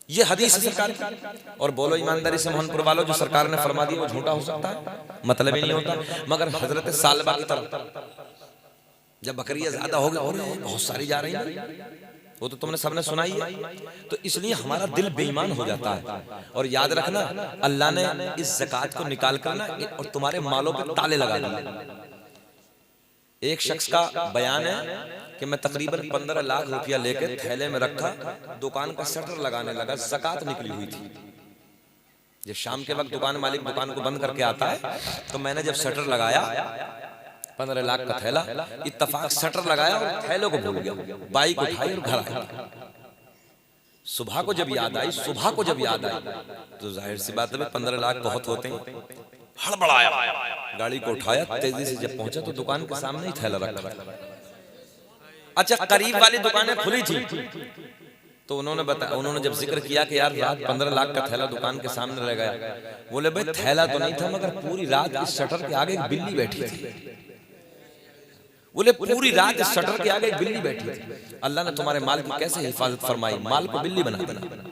ये हदीस सरकार की। और बोलो ईमानदारी से मोहनपुर वालों, जो सरकार ने फरमा दिया वो झूठा हो सकता है? मतलब ही नहीं होता। मगर हजरत सालबा की तरफ जब बकरियां ज्यादा हो गई और बहुत सारी जा रही है, वो तो तुमने सबने सुना ही है, तो इसलिए हमारा दिल बेईमान हो जाता है। और याद रखना, अल्लाह ने इस ज़कात को निकाल कर ना और तुम्हारे मालों पे ताले लगा दिए। एक शख्स का बयान है कि मैं तकरीबन 15 लाख रुपया लेकर थैले में रखा, दुकान का शटर लगाने लगा, ज़कात निकली हुई थी। जब शाम के वक्त दुकान मालिक दुकान को बंद करके आता है, तो मैंने जब शटर लगाया 15 लाख का थैला, इत्तफाक शटर लगाया और थैले को भूल गया, बाइक उठाई और घर आया। सुबह को जब याद आई तो जाहिर सी बात है 15 लाख बहुत होते हैं। हड़बड़ाया, गाड़ी को उठाया, तेजी से जब पहुंचा तो दुकान के सामने ही थैला रखा। अच्छा, करीब वाली दुकानें खुली थी, तो उन्होंने जब जिक्र किया कि यार रात 15 लाख का थैला दुकान के सामने रह गया, बोले भाई थैला तो नहीं था, मगर पूरी रात इस शटर के आगे एक बिल्ली बैठी थी। बोले पूरी रात इस शटर के आगे एक बिल्ली बैठी थी। अल्लाह ने तुम्हारे माल की कैसे हिफाजत फरमाई, माल को बिल्ली बना देना।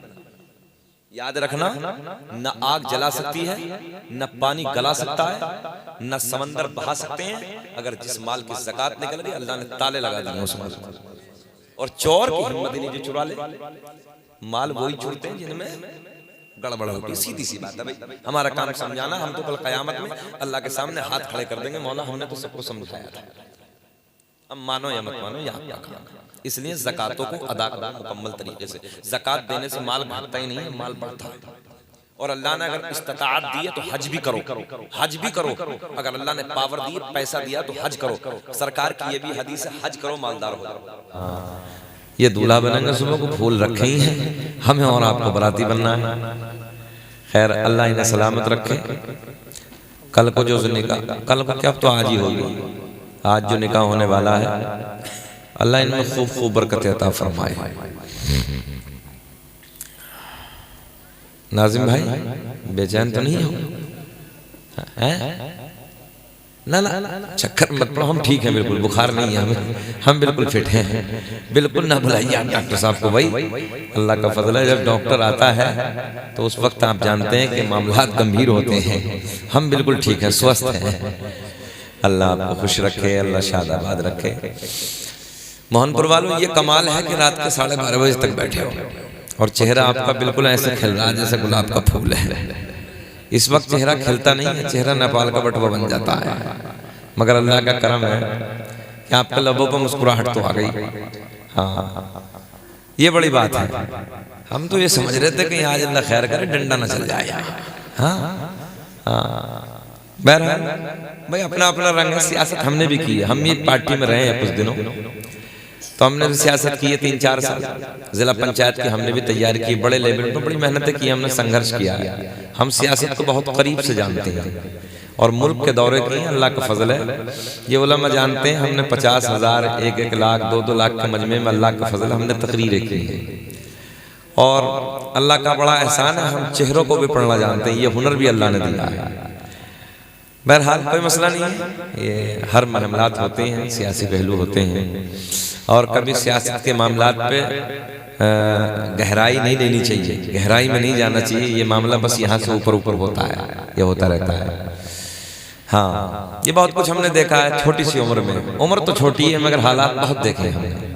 याद रखना, न आग जला सकती है, न पानी गला सकता है, न समंदर बहा सकते हैं। अगर जिस माल की ज़कात निकल गई, अल्लाह ने ताले लगा दिए उस माल को। और चोर की हिम्मत नहीं जो चुरा ले। माल वही चुरते हैं जिनमें गड़बड़ होती। सीधी सी बात है भाई, हमारा काम समझाना। हम तो कल क़यामत में अल्लाह के सामने हाथ खड़े कर देंगे, मौला हमने तो सबको समझाया था, अब मानो या मत मानो या क्या खाना। इसलिए ज़कातों को अदा करना मुकम्मल तरीके से। ज़कात देने से माल घटता ही नहीं है, माल बढ़ता है। और अल्लाह ने अगर इस्तिताअत दी है तो हज भी करो, हज भी करो। अगर अल्लाह ने पावर दी, पैसा दिया तो हज करो। सरकार की ये भी हदीस है, हज करो मालदार हो जाओ। ये दूल्हा बनेंगे, सुबह को फूल रखे ही हैं, हमें और आपको बराती बनना है। खैर, अल्लाह इन्हें सलामत रखे। कल को जो निकाह, कल को क्या, अब तो आज ही होगी, आज जो निकाह होने वाला है, अल्लाह इनमें खूब खूब बरकत अता फरमाए। नाजिम भाई बेचैन तो नहीं हो? ना ना, चक्कर मत पड़ो, हम ठीक हैं, बिल्कुल बुखार नहीं है हमें, हम बिल्कुल फिट हैं। बिल्कुल ना बुलाइए आप डॉक्टर साहब को भाई, अल्लाह का फजल है, जब डॉक्टर आता है तो उस वक्त आप जानते हैं कि मामलात गंभीर होते हैं। हम बिल्कुल ठीक हैं, स्वस्थ हैं। अल्लाह आपको खुश रखे, अल्लाह शादाबाद रखे। मोहनपुर वालों, ये कमाल है कि रात के 12:30 बजे तक बैठे हो और चेहरा आपका बिल्कुल ऐसे खिल रहा है जैसे गुलाब का फूल है। इस वक्त चेहरा खिलता नहीं है, चेहरा नेपाल का बटुआ बन जाता है। मगर अल्लाह का करम है कि आपके लबों पर मुस्कुराहट तो आ गई। हाँ, ये बड़ी बात है। हम तो ये समझ रहे थे कि आज अल्लाह खैर करे, डंडा न चल जाए। हाँ हाँ, बहरहाल भाई अपना अपना रंग है। सियासत हमने भी की है, हम ये पार्टी में रहे हैं कुछ दिनों, तो हमने भी सियासत की है 3-4 साल। जिला पंचायत की हमने भी तैयारी की, बड़े लेवल पर बड़ी मेहनतें की, हमने संघर्ष किया। हम सियासत को बहुत करीब से जानते हैं और मुल्क के दौरे किए, अल्लाह का फजल है। ये उलमा जानते हैं, हमने 50,000, 1-1 लाख, 2-2 लाख के मजमे में अल्लाह का फजल हमने तकरीरें की हैं। और अल्लाह का बड़ा एहसान है, हम चेहरों को भी पढ़ना जानते हैं, ये हुनर भी अल्लाह ने दिया है। बहरहाल कोई मसला नहीं है, ये हर मामलात होते हैं, सियासी पहलू होते हैं, और कभी सियासत के मामलात पे गहराई नहीं लेनी चाहिए, गहराई में नहीं जाना चाहिए। ये मामला बस यहाँ से ऊपर ऊपर होता है, ये होता रहता है। हाँ, ये बहुत कुछ हमने देखा है छोटी सी उम्र में। उम्र तो छोटी है मगर हालात बहुत देखे हैं हमने।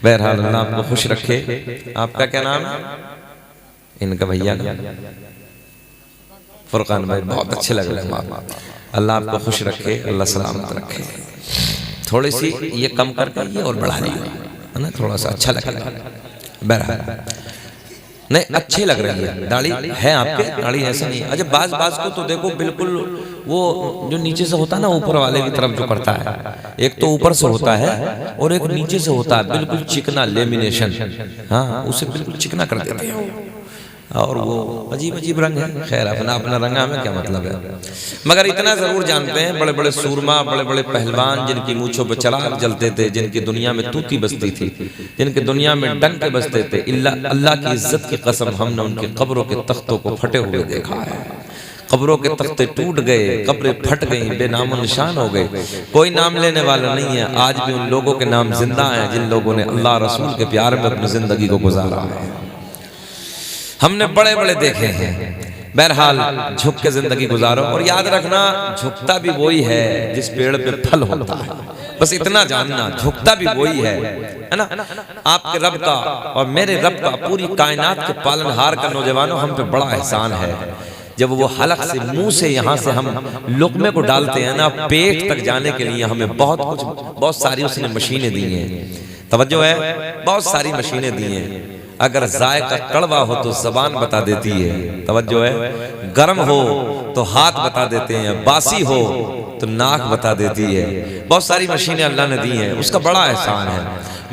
बहरहाल अल्लाह आपको खुश रखे। आपका क्या नाम है? इनका भैया का फुरकान भाई, बहुत अच्छे लग रहे हैं। अल्लाह आपको खुश रखे, अल्लाह सलामत रखे। थोड़ी सी ये कम करके ये और बढ़ा लियो, है ना, थोड़ा सा अच्छा लगेगा। बहरहाल नहीं, अच्छी लग रही है दाढ़ी है आपके, दाढ़ी ऐसे नहीं। अच्छा, बाज को तो देखो बिल्कुल वो जो नीचे से होता है ना, ऊपर वाले की तरफ जो करता है, एक तो ऊपर से होता है और एक नीचे से होता है, बिल्कुल चिकना लेमिनेशन। हाँ, उसे बिल्कुल चिकना कर देते हैं। और वो अजीब अजीब रंग है। खैर अपना अपना रंग, हमें क्या मतलब है। मगर इतना जरूर जानते हैं, बड़े बड़े सूरमा, बड़े बड़े पहलवान जिनकी मूछों पे चिराग जलते थे, जिनकी दुनिया में तूती बसती थी, जिनकी दुनिया में डंके बसते थे, अल्लाह की इज्जत की कसम हमने उनके कब्रों के तख्तों को फटे हुए देखा है। कब्रों के तख्ते टूट गए, कब्रें फट गई, बेनामो निशान हो गए, कोई नाम लेने वाला नहीं है। आज भी उन लोगों के नाम जिंदा हैं जिन लोगों ने अल्लाह रसूल के प्यार में अपनी जिंदगी को गुजारा है। हमने बड़े बड़े देखे हैं। बहरहाल झुक के जिंदगी गुजारो, और याद रखना झुकता भी वही है जिस पेड़ पे फल होता है। बस इतना जानना, झुकता भी वही है ना। आपके रब का और मेरे रब का, पूरी कायनात के पालनहार का नौजवानों हम पे बड़ा एहसान है। जब वो हलक से, मुंह से, यहाँ से हम लुक़मे को डालते हैं ना, पेट तक जाने के लिए हमें बहुत सारी उसने मशीनें दी हैं। तवज्जो है, बहुत सारी मशीनें दी हैं। अगर जायका कड़वा हो तो जबान बता देती है, तवज्जो है। गर्म हो तो हाथ बता देते हैं, बासी हो तो नाक बता देती है। बहुत सारी मशीनें अल्लाह ने दी हैं, उसका बड़ा एहसान है।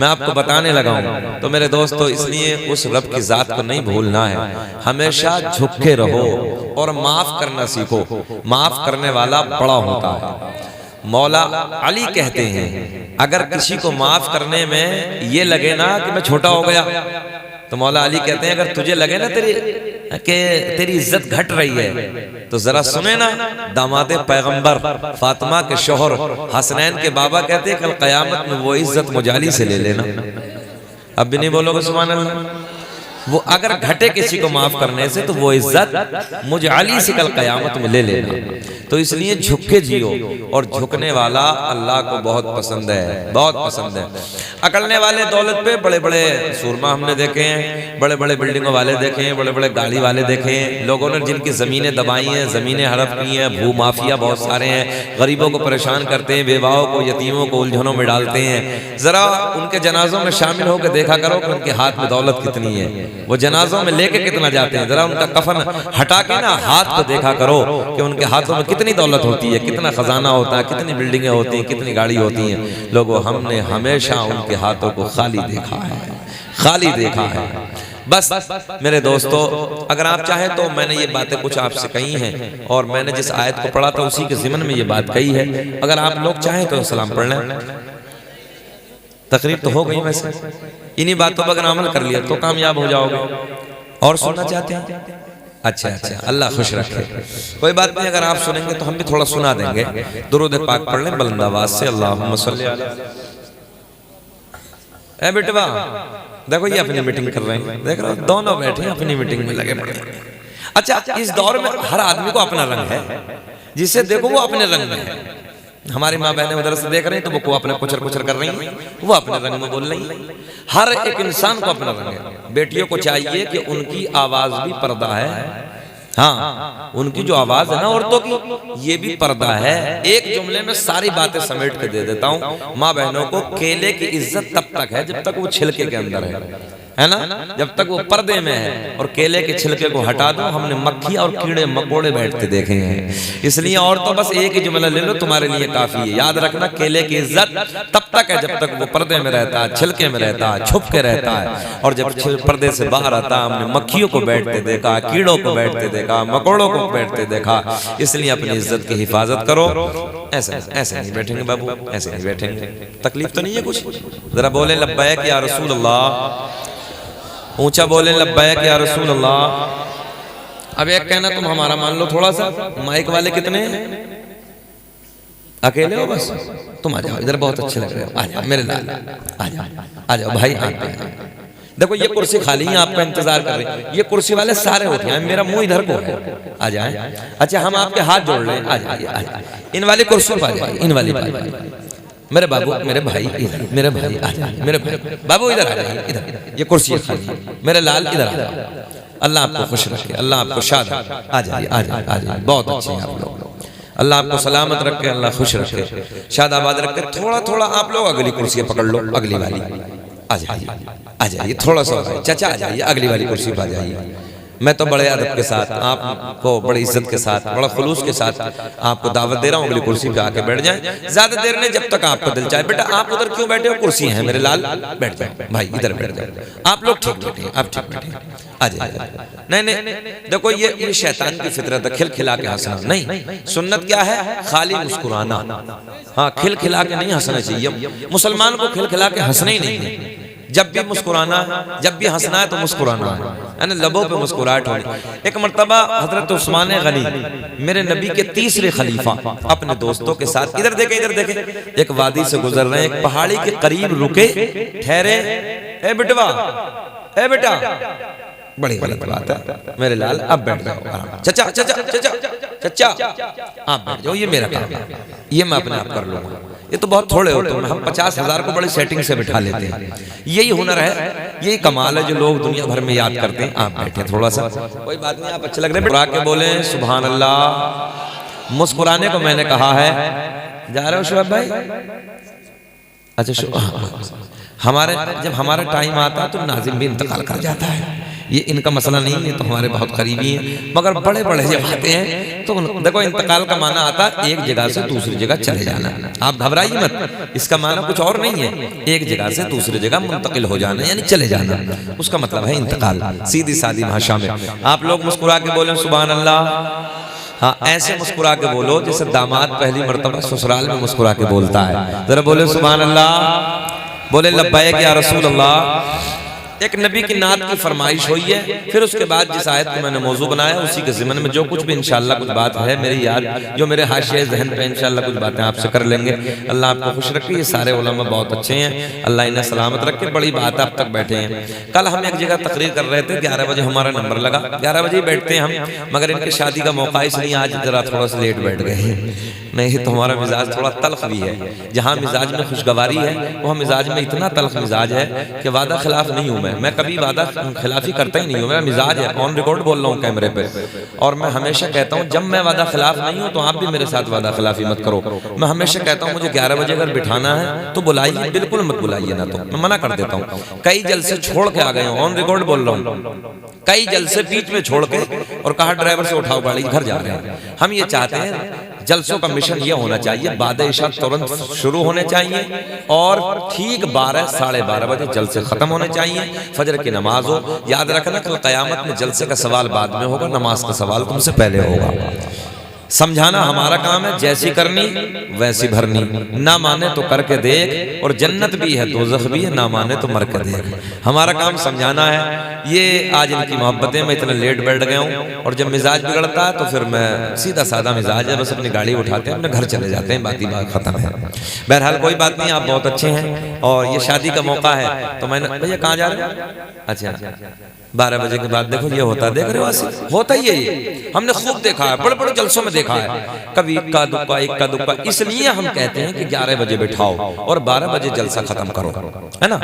मैं आपको बताने लगा हूं तो मेरे दोस्तों, इसलिए उस रब की जात को नहीं भूलना है। हमेशा झुक के रहो और माफ करना सीखो। माफ करने वाला बड़ा होता है। मौला अली कहते हैं, अगर किसी को माफ करने में ये लगे ना कि मैं छोटा हो गया, तो मौला अली कहते हैं, अगर तुझे लगे ना तेरी इज्जत घट रही है, तो जरा सुने ना दामादे पैगंबर फातिमा के शोहर हसनैन के बाबा कहते हैं, कल कयामत में वो इज्जत मुजाली से ले लेना। अब भी नहीं बोलोगे सुभान अल्लाह? वो अगर घटे किसी को माफ करने से, तो वो इज्जत मुजाली से कल कयामत में ले लेना। तो इसलिए झुक के जियो, और झुकने वाला अल्लाह को बहुत पसंद है, बहुत पसंद है। अकड़ने वाले दौलत पे बड़े बड़े सूरमा हमने देखे हैं, बड़े बड़े बिल्डिंगों वाले देखे हैं, बड़े बड़े गाड़ी वाले देखे हैं। लोगों ने जिनकी ज़मीनें दबाई हैं, ज़मीनें हड़प की हैं, भू माफिया बहुत सारे हैं, गरीबों को परेशान करते हैं, बेवाओं को, यतीमों को उलझनों में डालते हैं। ज़रा उनके जनाजों में शामिल होकर देखा करो कि उनके हाथ में दौलत कितनी है, वो जनाजों में लेके कितना जाते हैं। जरा उनका कफन हटा के ना हाथ को देखा करो कि उनके हाथों में कितनी दौलत होती है, कितना खजाना होता है, कितनी बिल्डिंगें होती हैं, कितनी गाड़ी होती हैं। लोगों, हमने हमेशा उनके हाथों को खाली देखा है, खाली देखा है। बस मेरे दोस्तों, अगर आप चाहें तो मैंने ये बातें कुछ आपसे कही हैं, और मैंने जिस आयत को पढ़ा था उसी के ज़िमन में ये बात कही है। अगर आप लोग चाहें तो सलाम पढ़ लें। तकरीर तो हो गई, वैसे इन्हीं बातों पर अगर अमल कर लिया तो कामयाब हो जाओगे। और सुनना चाहते हैं? अच्छा अच्छा, अल्लाह खुश रखे। कोई बात नहीं, अगर आप सुनेंगे तो हम भी थोड़ा सुना देंगे। दुरूद पाक पढ़ लें बुलंद आवाज से। अल्लाहुम्मा सल्ली अला। ए बेटवा देखो, ये अपनी मीटिंग कर रहे हैं, देख रहे हो, दोनों बैठे अपनी मीटिंग में लगे पड़े। अच्छा, इस दौर में हर आदमी को अपना रंग है, जिसे देखो वो अपने रंग में है। हमारी माँ बहनें उधर से देख रही हैं तो वो अपने कुचर कुचर कर रही हैं, वो अपने रंग में बोल रही हैं। हर एक इंसान को अपना रंग है। बेटियों को चाहिए कि उनकी आवाज भी पर्दा है। हाँ, उनकी जो आवाज है ना औरतों की, ये भी पर्दा है। एक जुमले में सारी बातें समेट के दे देता हूँ। माँ बहनों को केले की इज्जत तब तक है जब तक वो छिलके के अंदर है ना, जब तक वो पर्दे में है। और केले के छिलके को हटा दो, हमने मक्खी और कीड़े मकोड़े बैठते देखे हैं। इसलिए और तो बस एक ही जुमला ले लो, तुम्हारे लिए काफी है। याद रखना, केले की इज्जत तब तक है जब तक वो पर्दे में रहता है, छिलके में रहता है, छुप के रहता है। और जब पर्दे से बाहर आता है, हमने मक्खियों को बैठते देखा, कीड़ों को बैठते देखा, मकोड़ों को बैठते देखा। इसलिए अपनी इज्जत की हिफाजत करो। ऐसे ऐसे नहीं बैठेंगे बाबू, ऐसे नहीं बैठेंगे। तकलीफ तो नहीं है कुछ? जरा बोले लब्बैक या रसूल अल्लाह, ऊंचा बोले लब्बैक या रसूल अल्लाह। अब एक कहना तुम हमारा मान लो थोड़ा सा। माइक वाले कितने हैं? अकेले हो बस? तुम आ जाओ इधर, बहुत अच्छे लग रहे हो। आ जाओ मेरे लाल, आ जाओ, आ जाओ भाई। देखो ये कुर्सी खाली है, आपका इंतजार कर रहे हैं। ये कुर्सी वाले सारे उठे हैं, मेरा मुंह इधर को है। आ जाए। अच्छा, हम आपके हाथ जोड़ रहे हैं, आ जाइए, आ जाइए। इन वाली कुर्सियों पर आ जाइए, इन वाली मेरे बाबू, मेरे भाई इधर, मेरे भाई आ जाइए, मेरे भाई बाबू इधर आ जाइए, इधर। ये कुर्सी खाली है, मेरे लाल इधर आ जाओ। अल्लाह आपको खुश रखे, अल्लाह आपको शाद। आ जाइए, आ जाइए, आ जाइए। बहुत अच्छे हैं आप लोग। अल्लाह आपको सलामत रखे, अल्लाह खुश रखे, शाद आबाद रखे। थोड़ा थोड़ा आप लोग अगली कुर्सी पकड़ लो, अगली वाली। आ जाइए, आ जाइए, थोड़ा सा चाचा आ जाइए, अगली वाली कुर्सी पर आ जाइए। मैं तो बड़े अदब के साथ आपको बड़ी इज्जत के साथ बड़ा खुलूस के साथ आपको दावत दे रहा हूँ, अगली कुर्सी पे आके बैठ जाएं। ज्यादा देर नहीं, जब तक आपका दिल चाहे। बेटा आप उधर क्यों बैठे हो, कुर्सी है मेरे लाल, बैठ जाओ भाई, इधर बैठ जाओ। आप लोग ठीक बैठे, आप ठीक बैठे, आ जाए। नहीं, देखो ये शैतान की फितरत है, खिलखिला के हंसना नहीं। सुन्नत क्या है, खाली मुस्कुराना। हाँ, खिलखिला के नहीं हंसना चाहिए। मुसलमान को खिलखिला के हंसना ही नहीं है। जब भी मुस्कुराना है, जब भी हंसना है तो मुस्कुराना है ना, लबों पे मुस्कुराहट होनी। एक मर्तबा हजरत उस्मान गनी, मेरे नबी के तीसरे खलीफा, अपने दोस्तों के साथ इधर देखे एक वादी से गुजर रहे हैं, एक पहाड़ी के करीब रुके, ठहरे। ए बिटवा, ए बेटा, बड़ी गलत बात है मेरे लाल, अब बैठ जाओ। चचा चचा चचा चचा आप बैठ जाओ, ये मेरा काम है, ये मैं अपने आप कर लूंगा। ये तो बहुत थोड़े होते हैं, हम 50,000 को बड़ी सेटिंग से बिठा लेते हैं। यही हुनर है, यही कमाल है जो लोग दुनिया भर में याद करते हैं। आप बैठे थोड़ा सा, कोई बात नहीं, आप अच्छे लग रहे हैं। मुस्कुरा के बोले सुभान अल्लाह। मुस्कुराने को मैंने कहा है। जा रहे हो शुएब भाई? अच्छा, हमारे जब हमारा टाइम आता तो नाजिम भी इंतकाल कर जाता है। ये इनका मसला नहीं है, तो हमारे बहुत करीबी हैं। मगर बड़े बड़े जब आते हैं तो देखो, इंतकाल का माना आता है एक जगह से दूसरी जगह चले जाना। आप घबराइए मत, इसका माना कुछ और नहीं है। एक जगह से दूसरी जगह मुंतकिल हो जाना, यानी चले जाना, उसका मतलब है इंतकाल, सीधी सादी भाषा में। आप लोग मुस्कुरा के बोले सुभान अल्लाह। हाँ, ऐसे मुस्कुरा के बोलो जैसे दामाद पहली मर्तबा ससुराल में मुस्कुरा के बोलता है। जरा बोले सुभान अल्लाह, बोले लब्बैक या रसूल अल्लाह। एक नबी की नात की फरमाइश हुई है। फिर उसके बाद जिस आयत को मैंने मौजू बनाया, उसी के ज़िम्मन में जो कुछ भी इंशाअल्लाह कुछ बात है मेरी याद, जो मेरे हाशिए ज़हन पे इंशाअल्लाह कुछ बातें आपसे कर लेंगे। अल्लाह आपको खुश रखे। ये सारे उलमा बहुत अच्छे हैं, अल्लाह इन्हें सलामत रखे। बड़ी बात अब तक बैठे हैं। कल हम एक जगह तकरीर कर रहे थे, 11 बजे हमारा नंबर लगा। 11 बजे बैठते हैं हम, मगर इनकी शादी का मौका इसलिए आज जरा थोड़ा सा लेट बैठ गए। नहीं तो हमारा मिजाज थोड़ा तल्ख भी है। जहाँ मिजाज में खुशगवारी है, वह मिजाज में इतना तल्ख मिजाज है कि वादा खिलाफ नहीं हूँ मैं कभी वादा खिलाफी करता ही नहीं हूँ। मेरा मिजाज है, ऑन रिकॉर्ड बोल रहा हूँ कैमरे पे। और मैं हमेशा कहता हूँ जब मैं वादा खिलाफ नहीं हूँ तो आप भी मेरे साथ वादा खिलाफी मत करो। मैं हमेशा कहता हूँ मुझे 11 बजे अगर बिठाना है तो बुलाइए, बिल्कुल मत बुलाइए ना, तो मैं मना कर देता हूँ। कई जलसे छोड़ के आ गए हूँ, ऑन रिकॉर्ड बोल रहा हूँ। कई जलसे बीच में छोड़ के और कहा ड्राइवर से उठाओ गाड़ी, घर जा रहे हैं। हम ये चाहते हैं जलसों का मिशन ये होना चाहिए, बादे इशा तुरंत शुरू होने चाहिए और ठीक 12 साढ़े 12 बजे जलसे खत्म होने चाहिए। फजर की नमाज हो। याद रखना कल क़यामत में जलसे का सवाल बाद में होगा, नमाज का सवाल तुमसे पहले होगा। समझाना हमारा काम है, जैसी करनी वैसी भरनी। ना माने तो करके देख, और जन्नत भी है दोज़ख भी है, ना माने तो मर के देख। हमारा काम समझाना है। ये आज इनकी मोहब्बतें, मैं इतना लेट बैठ गया हूँ। और जब मिजाज बिगड़ता है तो फिर मैं सीधा सादा मिजाज है, बस अपनी गाड़ी उठाते हैं, अपने घर चले जाते हैं, बात ही बात खत्म है। बहरहाल कोई बात नहीं, आप बहुत अच्छे हैं और ये शादी का मौका है। तो मैंने भैया कहाँ जा रहे हैं? अच्छा, 12 बजे के बाद देखो ये होता है, देख रहे हो, होता ही है ये। हमने खूब देखा है, बड़े बड़े जलसों में देखा है, कभी इक्का दुक्का। इसलिए हम कहते हैं कि 11 बजे बिठाओ और 12 बजे जलसा खत्म करो, है ना।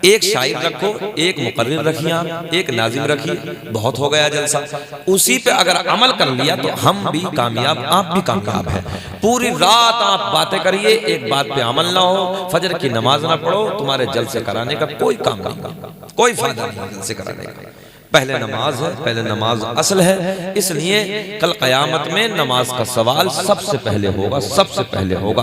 एक शायर रखो, एक मुकर्रिर रखिए, आप एक नाजिम रखिए, बहुत हो गया जलसा। उसी पे अगर अमल कर लिया तो हम भी कामयाब, आप भी कामयाब है। पूरी रात आप बातें करिए, एक बात पे अमल ना हो, फजर की नमाज ना पढ़ो, तुम्हारे जलसे कराने का कोई काम नहीं, कोई फायदा नहीं जलसे कराने का। पहले नमाज है, पहले नमाज असल है। इसलिए कल क़यामत में नमाज का सवाल सबसे पहले होगा, सबसे पहले होगा।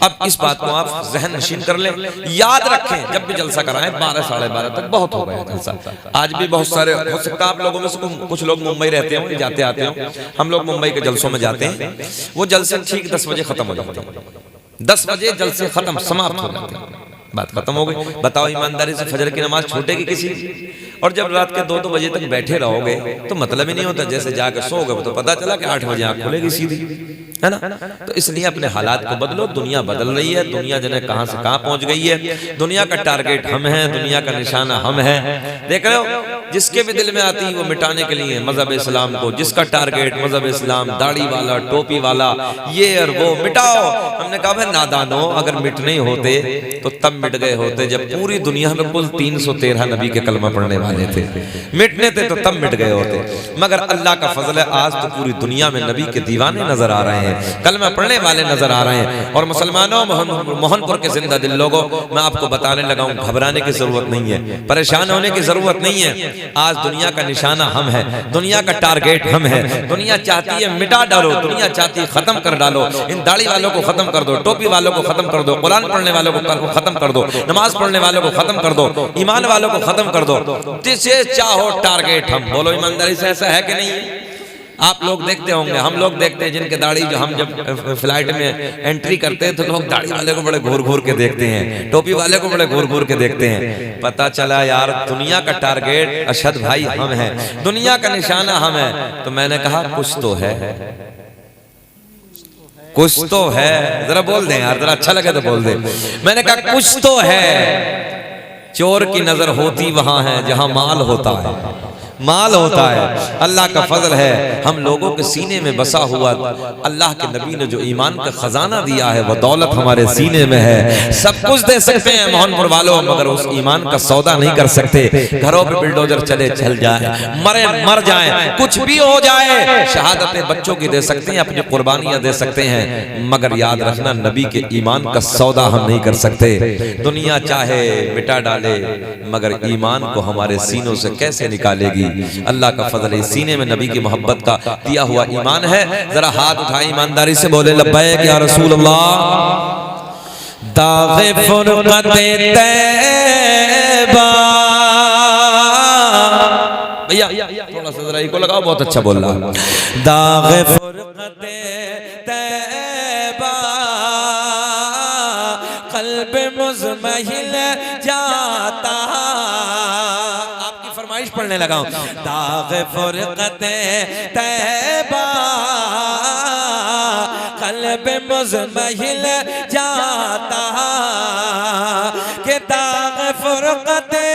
अब इस बात को आप ज़हन नशीन कर लें, याद रखें। जब भी जलसा कराएं 12 साढ़े 12 तक बहुत हो गया जलसा। आज भी बहुत सारे, हो सकता है आप लोगों में से कुछ लोग मुंबई रहते हों, जाते आते हों। हम लोग मुंबई के जलसों में जाते हैं, वो जलसे ठीक 10 बजे खत्म हो जाते हैं। 10 बजे जलसे खत्म, समाप्त हो जाते हैं, बात खत्म हो गई। बताओ ईमानदारी से फजर की नमाज छूटेगी किसी? और जब रात के 2 बजे तक बैठे रहोगे तो मतलब ही नहीं होता। जैसे जाके सो गए तो पता चला कि 8 बजे आँख खुलेगी सीधी, है ना। तो इसलिए अपने हालात को बदलो। दुनिया बदल रही है, दुनिया जने कहां से कहां पहुंच गई है। दुनिया का टारगेट हम हैं, दुनिया का निशाना हम हैं। देख रहे हो, जिसके भी दिल में आती है वो मिटाने के लिए मजहब इस्लाम को, जिसका टारगेट मजहब इस्लाम, दाढ़ी वाला, टोपी वाला, ये और वो, मिटाओ। हमने कहा भाई नादानो, अगर मिट नहीं होते तो तब मिट गए होते जब पूरी दुनिया में कुल 313 नबी के कलमा पढ़ने वाले थे। मिटने थे तो तब मिट गए होते, मगर अल्लाह का फजल है आज तो पूरी दुनिया में नबी के दीवाने नजर आ रहे हैं। हैं, कलमा पढ़ने वाले नजर आ रहे हैं। और मुसलमानों, मोहनपुर के जिंदा दिल लोगों, मैं आपको बताने लगा हूं, घबराने की जरूरत नहीं है, परेशान होने की जरूरत नहीं है। आज दुनिया का निशाना हम है, दुनिया का टारगेट हम है। दुनिया चाहती है मिटा डालो, दुनिया चाहती है खत्म कर डालो। इन दाढ़ी वालों को खत्म कर दो, टोपी वालों को खत्म कर दो, कुरान पढ़ने वालों को खत्म कर दो, नमाज पढ़ने वालों को खत्म कर दो, ईमान वालों को खत्म कर दो। जिसे चाहो टारगेट हम। बोलो ईमानदारी से ऐसा है कि नहीं है? आप लोग देखते होंगे, हम लोग देखते हैं जिनके दाढ़ी, जो हम जब फ्लाइट में एंट्री करते हैं तो लोग दाढ़ी वाले को बड़े घूर घूर के देखते हैं, टोपी वाले को बड़े घूर घूर के देखते हैं। पता चला यार दुनिया का टारगेट अशद भाई हम हैं, दुनिया का निशाना हम हैं। तो मैंने कहा कुछ तो है, कुछ तो है, जरा बोल दें यार, जरा अच्छा लगे तो बोल दें। मैंने कहा कुछ तो है। चोर की नजर होती वहां है जहां माल होता है, माल होता है। अल्लाह का फजल है, हम लोगों के सीने में बसा हुआ अल्लाह के नबी ने जो ईमान का खजाना दिया है वो दौलत हमारे सीने में है। सब कुछ दे सकते हैं मोहनपुर वालों, मगर उस ईमान का सौदा नहीं कर सकते। घरों पे बिल्डोजर चले चल जाए, मरे मर जाए, कुछ भी हो जाए, शहादतें बच्चों की दे सकते हैं, अपनी कुर्बानियां दे सकते हैं, मगर याद रखना नबी के ईमान का सौदा हम नहीं कर सकते। दुनिया चाहे मिटा डाले, मगर ईमान को हमारे सीनों से कैसे निकालेगी? अल्लाह का फजल है, सीने में नबी की मोहब्बत का दिया हुआ ईमान है। जरा हाथ उठाए ईमानदारी से बोले लब्बैक या रसूल अल्लाह। दाग़े फुरक़ते तैबा, भैया थोड़ा सा जरा इको लगाओ, बहुत अच्छा बोल रहा। दाग़े फुरक़ते तैबा, क़ल्ब मुज़महिल जाता। पढ़ने लगा हूं। दाग़े फुरक़ते तैबा, क़ल्ब मुज़महिल जाता, के दाग़े फुरक़ते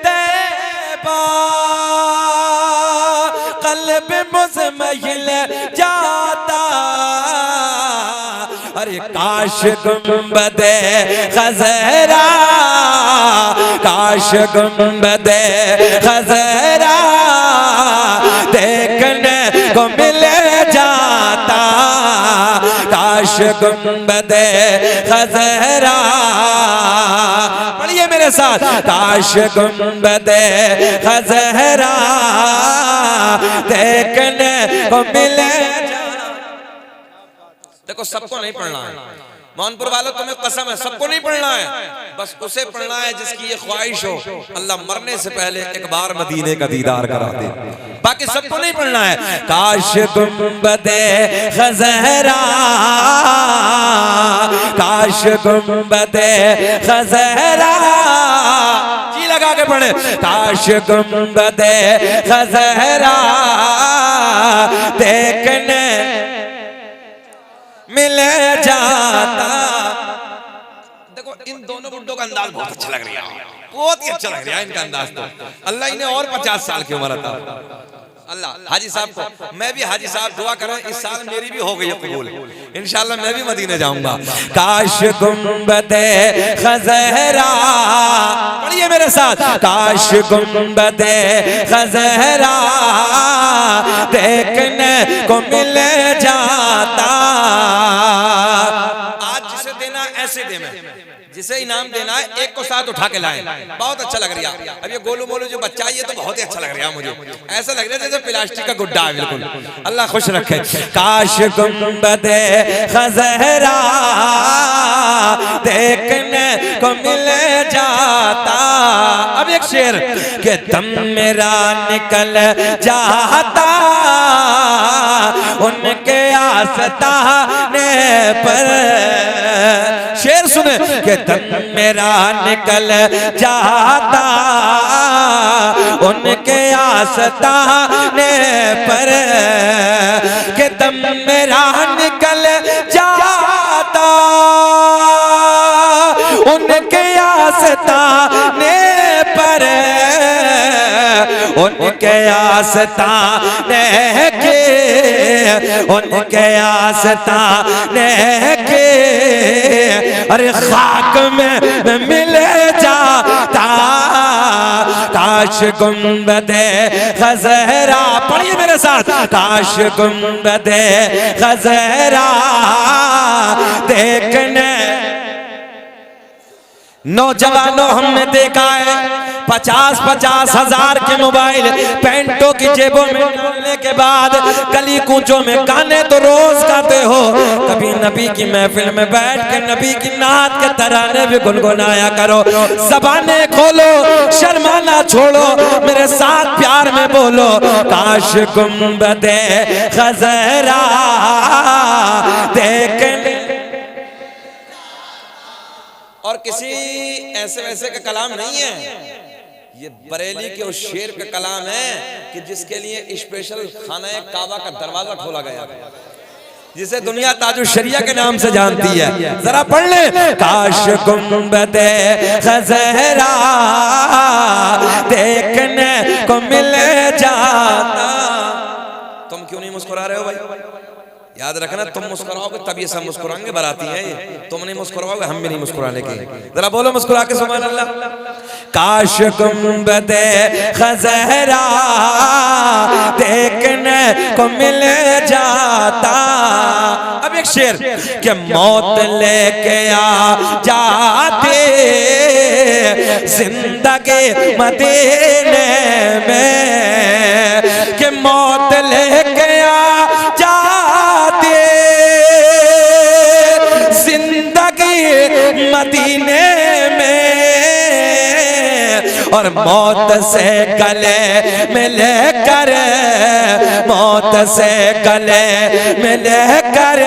तैबा, क़ल्ब मुज़महिल जाता। अरे काश गुंबदे ख़ज़रा, काश गुंबदे ख़ज़रा देखने को मिल जाता, काश गुंबदे ख़ज़रा। पढ़िए मेरे साथ, काश गुंबदे ख़ज़रा देखने को मिल जाता। देखो सबको नहीं पढ़ना है मोहनपुर वालों, तुम्हें कसम है, सबको नहीं पढ़ना है, बस उसे पढ़ना है जिसकी ये ख्वाहिश हो अल्लाह मरने से पहले एक बार मदीने का दीदार करा दे। बाकी सबको नहीं पढ़ना है। काश गुंबदे ख़ज़रा, काश गुंबदे ख़ज़रा, जी लगा के पढ़े। काश गुंबदे ख़ज़रा देखने मिल जाता। देखो इन दोनों बुड्ढों का अंदाज बहुत अच्छा लग रहा है, बहुत ही अच्छा लग रहा है इनका अंदाज। तो अल्लाह इन्हें और 50 साल की उम्र था। अल्लाह हाजी साहब को, मैं भी हाजी साहब दुआ करें इस साल मेरी भी हो गई है कबूल, इंशाल्लाह मैं भी मदीने जाऊंगा। काश गुंबदे ख़ज़रा, पढ़िए मेरे साथ, काश गुंबदे ख़ज़रा देखने को मिल जाता। आज जिसे देना ऐसे देना, जिसे इनाम देना है एक को साथ उठा के लाए। बहुत अच्छा लग रहा है। अब ये गोलू मोलू जो बच्चा है ये तो बहुत ही अच्छा लग रहा है मुझे, ऐसा लग रहा है जैसे प्लास्टिक का गुड्डा है बिल्कुल। अल्लाह खुश रखे। काश गुंबदे ख़ज़रा देखने को मिल जाता। अब एक शेर के दम मेरा निकल जाता, उनके आस्ताने पर। शेर सुने के दम मेरा निकल जाता, उनके आस्ताने पर, के दम मेरा निकल जाता, उनके आस्ताने पर, उनके आस्ताने के, उनके आस्ताने के। अरे खाक में मिल जाता, काश गुंबदे खज़रा, पढ़िए मेरे साथ, काश गुंबदे खज़रा देखने। नौजवानों हमने देखा है 50-50 हजार के मोबाइल पैंटों की जेबों में डालने के बाद गली कूचों में गाने तो रोज गाते हो, कभी नबी की महफिल में बैठ के नबी की नात के तराने भी गुनगुनाया करो। ज़बाने खोलो, शर्माना छोड़ो, मेरे साथ प्यार में बोलो, काश गुंबदे खज़रा देखने। और किसी ऐसे वैसे का कलाम नहीं है, ये बरेली के उस शेर का कलाम है कि जिसके लिए स्पेशल खाना काबा का दरवाजा खोला गया, जिसे दुनिया ताजुश शरिया के नाम से जानती है। जरा पढ़ ले, काश गुंबदे खज़रा देखने को मिल जाता। तुम क्यों नहीं मुस्कुरा रहे हो भाई? याद रखना, तुम मुस्कुराओगे तब ये सब मुस्कुराएंगे, बराती हैं ये। तुम नहीं मुस्कुराओगे हम भी नहीं मुस्कुराने के। जरा बोलो मुस्कुरा के सुभान अल्लाह। काश गुंबदे खज़रा देखने को मिल जाता। अब एक शेर कि मौत लेके आ जाते जिंदगी मदीने में, कि मौत लेके आ जाते जिंदगी मदीने में, और मौत से गले मिले कर, मौत से गले मिले कर,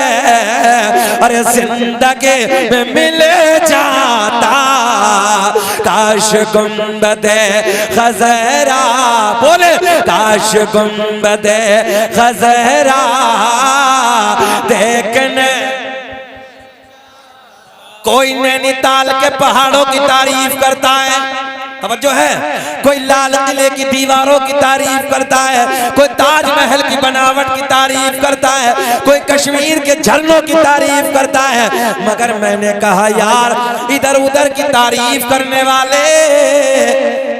और जिंदगी में मिल जाता। काश गुंबदे खज़रा, बोले काश गुंबदे खज़रा देखने। कोई नैनीताल के पहाड़ों की तारीफ करता है, तवज्जो है, कोई लाल किले की दीवारों की तारीफ करता है, कोई ताजमहल की बनावट की तारीफ करता है, कोई कश्मीर के झरनों की तारीफ करता है, मगर मैंने कहा यार इधर उधर की तारीफ करने वाले,